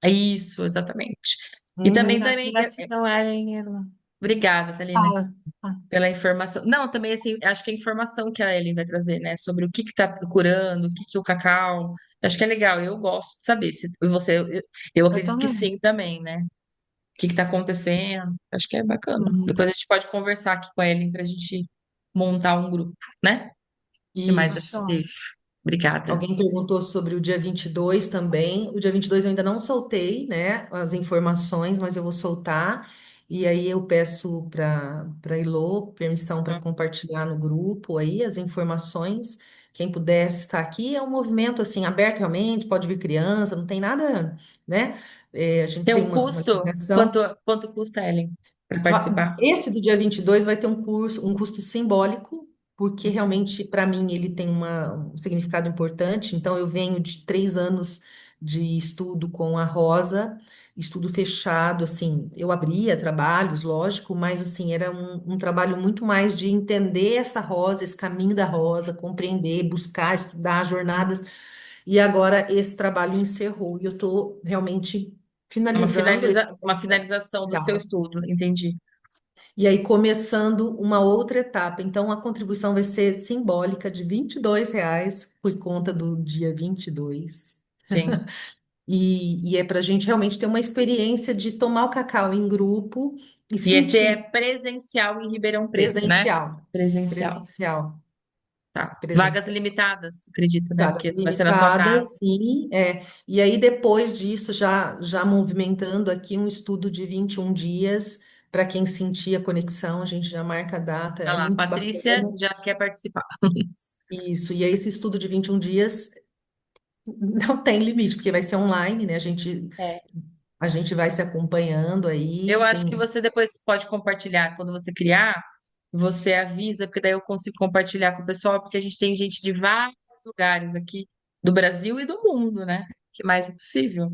É isso, exatamente. E também, Tá, também, gratidão, Ellen. Ela obrigada, Thalina, fala. Ah, pela informação. Não, também assim, acho que a informação que a Ellen vai trazer, né, sobre o que está procurando, o que que é o cacau, acho que é legal. Eu gosto de saber se você, eu eu acredito que também. sim também, né? O que está acontecendo? Acho que é bacana. Uhum. Depois a gente pode conversar aqui com a Ellen para a gente montar um grupo, né? O que mais Tá é Isso. bom. possível? Obrigada. Alguém perguntou sobre o dia 22 também. O dia 22 eu ainda não soltei, né, as informações, mas eu vou soltar. E aí eu peço para Ilô permissão para Hum. compartilhar no grupo aí as informações. Quem puder estar aqui é um movimento assim aberto realmente, pode vir criança, não tem nada, né? A gente Tem tem um uma custo? agremiação. Quanto custa, Ellen, para participar? Esse do dia 22 vai ter um custo simbólico, porque Uhum. realmente, para mim, ele tem um significado importante. Então, eu venho de 3 anos de estudo com a Rosa, estudo fechado, assim, eu abria trabalhos, lógico, mas, assim, era um trabalho muito mais de entender essa rosa, esse caminho da rosa, compreender, buscar, estudar jornadas. E agora esse trabalho encerrou, e eu estou realmente finalizando Uma essa finalização do seu etapa. estudo, entendi. E aí, começando uma outra etapa. Então, a contribuição vai ser simbólica de R$ 22 por conta do dia 22. Sim. E é para a gente realmente ter uma experiência de tomar o cacau em grupo e E esse é sentir presencial em Ribeirão Preto, né? presencial. Presencial. Presencial. Tá. Vagas Presencial. limitadas, acredito, né? Vagas Porque vai ser na sua casa. limitadas, sim. E aí, depois disso, já movimentando aqui um estudo de 21 dias. Para quem sentir a conexão, a gente já marca a data. Olha É lá, muito Patrícia bacana. já quer participar. Isso, e aí esse estudo de 21 dias não tem limite, porque vai ser online, né? É. A gente vai se acompanhando Eu aí, acho que tem você depois pode compartilhar, quando você criar, você avisa, porque daí eu consigo compartilhar com o pessoal, porque a gente tem gente de vários lugares aqui do Brasil e do mundo, né? O que mais é possível?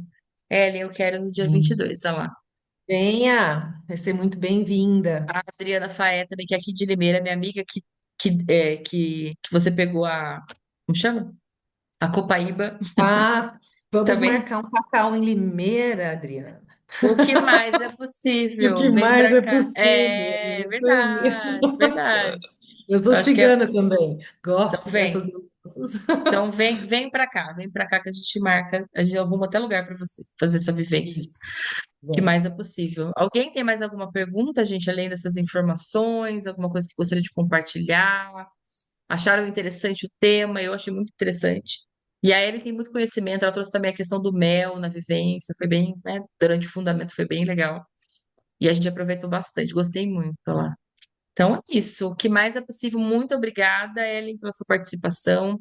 Ellen, eu quero no dia 22, olha lá. venha, vai ser muito bem-vinda. A Adriana Faé também, que é aqui de Limeira, minha amiga, que você pegou como chama? A Copaíba Ah, vamos também. marcar um cacau em Limeira, Adriana. O que mais é E o que possível? Vem mais pra é cá. possível? É Isso aí. verdade, verdade. Eu sou Eu acho que é. cigana também. Então Gosto dessas vem. lembranças. Então vem pra cá que a gente marca, a gente arruma até lugar para você fazer essa vivência, Isso, que mais é vamos. possível. Alguém tem mais alguma pergunta, gente, além dessas informações, alguma coisa que gostaria de compartilhar? Acharam interessante o tema? Eu achei muito interessante. E a Ellen tem muito conhecimento, ela trouxe também a questão do mel na vivência, foi bem, né? Durante o fundamento foi bem legal. E a gente aproveitou bastante, gostei muito lá. Então é isso. O que mais é possível? Muito obrigada, Ellen, pela sua participação.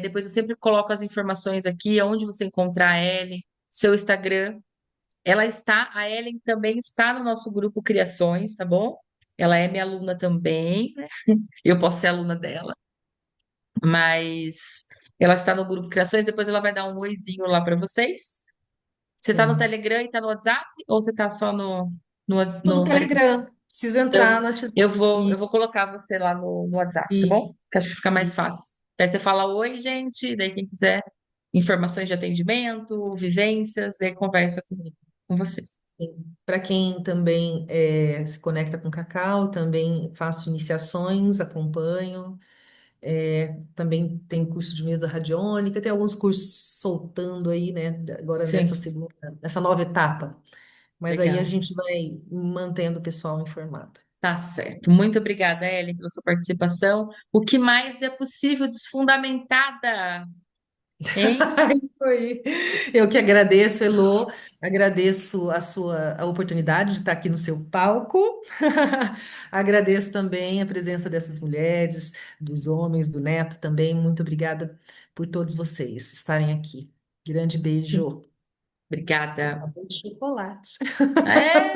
Depois eu sempre coloco as informações aqui, onde você encontrar a Ellen, seu Instagram. A Ellen também está no nosso grupo Criações, tá bom? Ela é minha aluna também, né? Eu posso ser aluna dela, mas ela está no grupo Criações, depois ela vai dar um oizinho lá para vocês. Você está no Sim. Telegram e está no WhatsApp? Ou você está só Tô no no Telegram? Telegram. Preciso Eu, entrar no WhatsApp. eu vou colocar você lá no WhatsApp, tá bom? Isso, Que acho que fica mais isso. fácil. Daí você fala oi, gente, daí quem quiser informações de atendimento, vivências, daí conversa comigo, com você. Para quem também se conecta com Cacau, também faço iniciações, acompanho. Também tem curso de mesa radiônica, tem alguns cursos soltando aí, né? Agora nessa Sim, segunda, nessa nova etapa. Mas aí a legal. gente vai mantendo o pessoal informado. Tá certo. Muito obrigada, Ellen, pela sua participação. O que mais é possível desfundamentada, hein? Isso aí. Eu que agradeço, Elô, agradeço a oportunidade de estar aqui no seu palco. Agradeço também a presença dessas mulheres, dos homens, do Neto também. Muito obrigada por todos vocês estarem aqui. Grande beijo. Obrigada. Acabou de chocolate. É,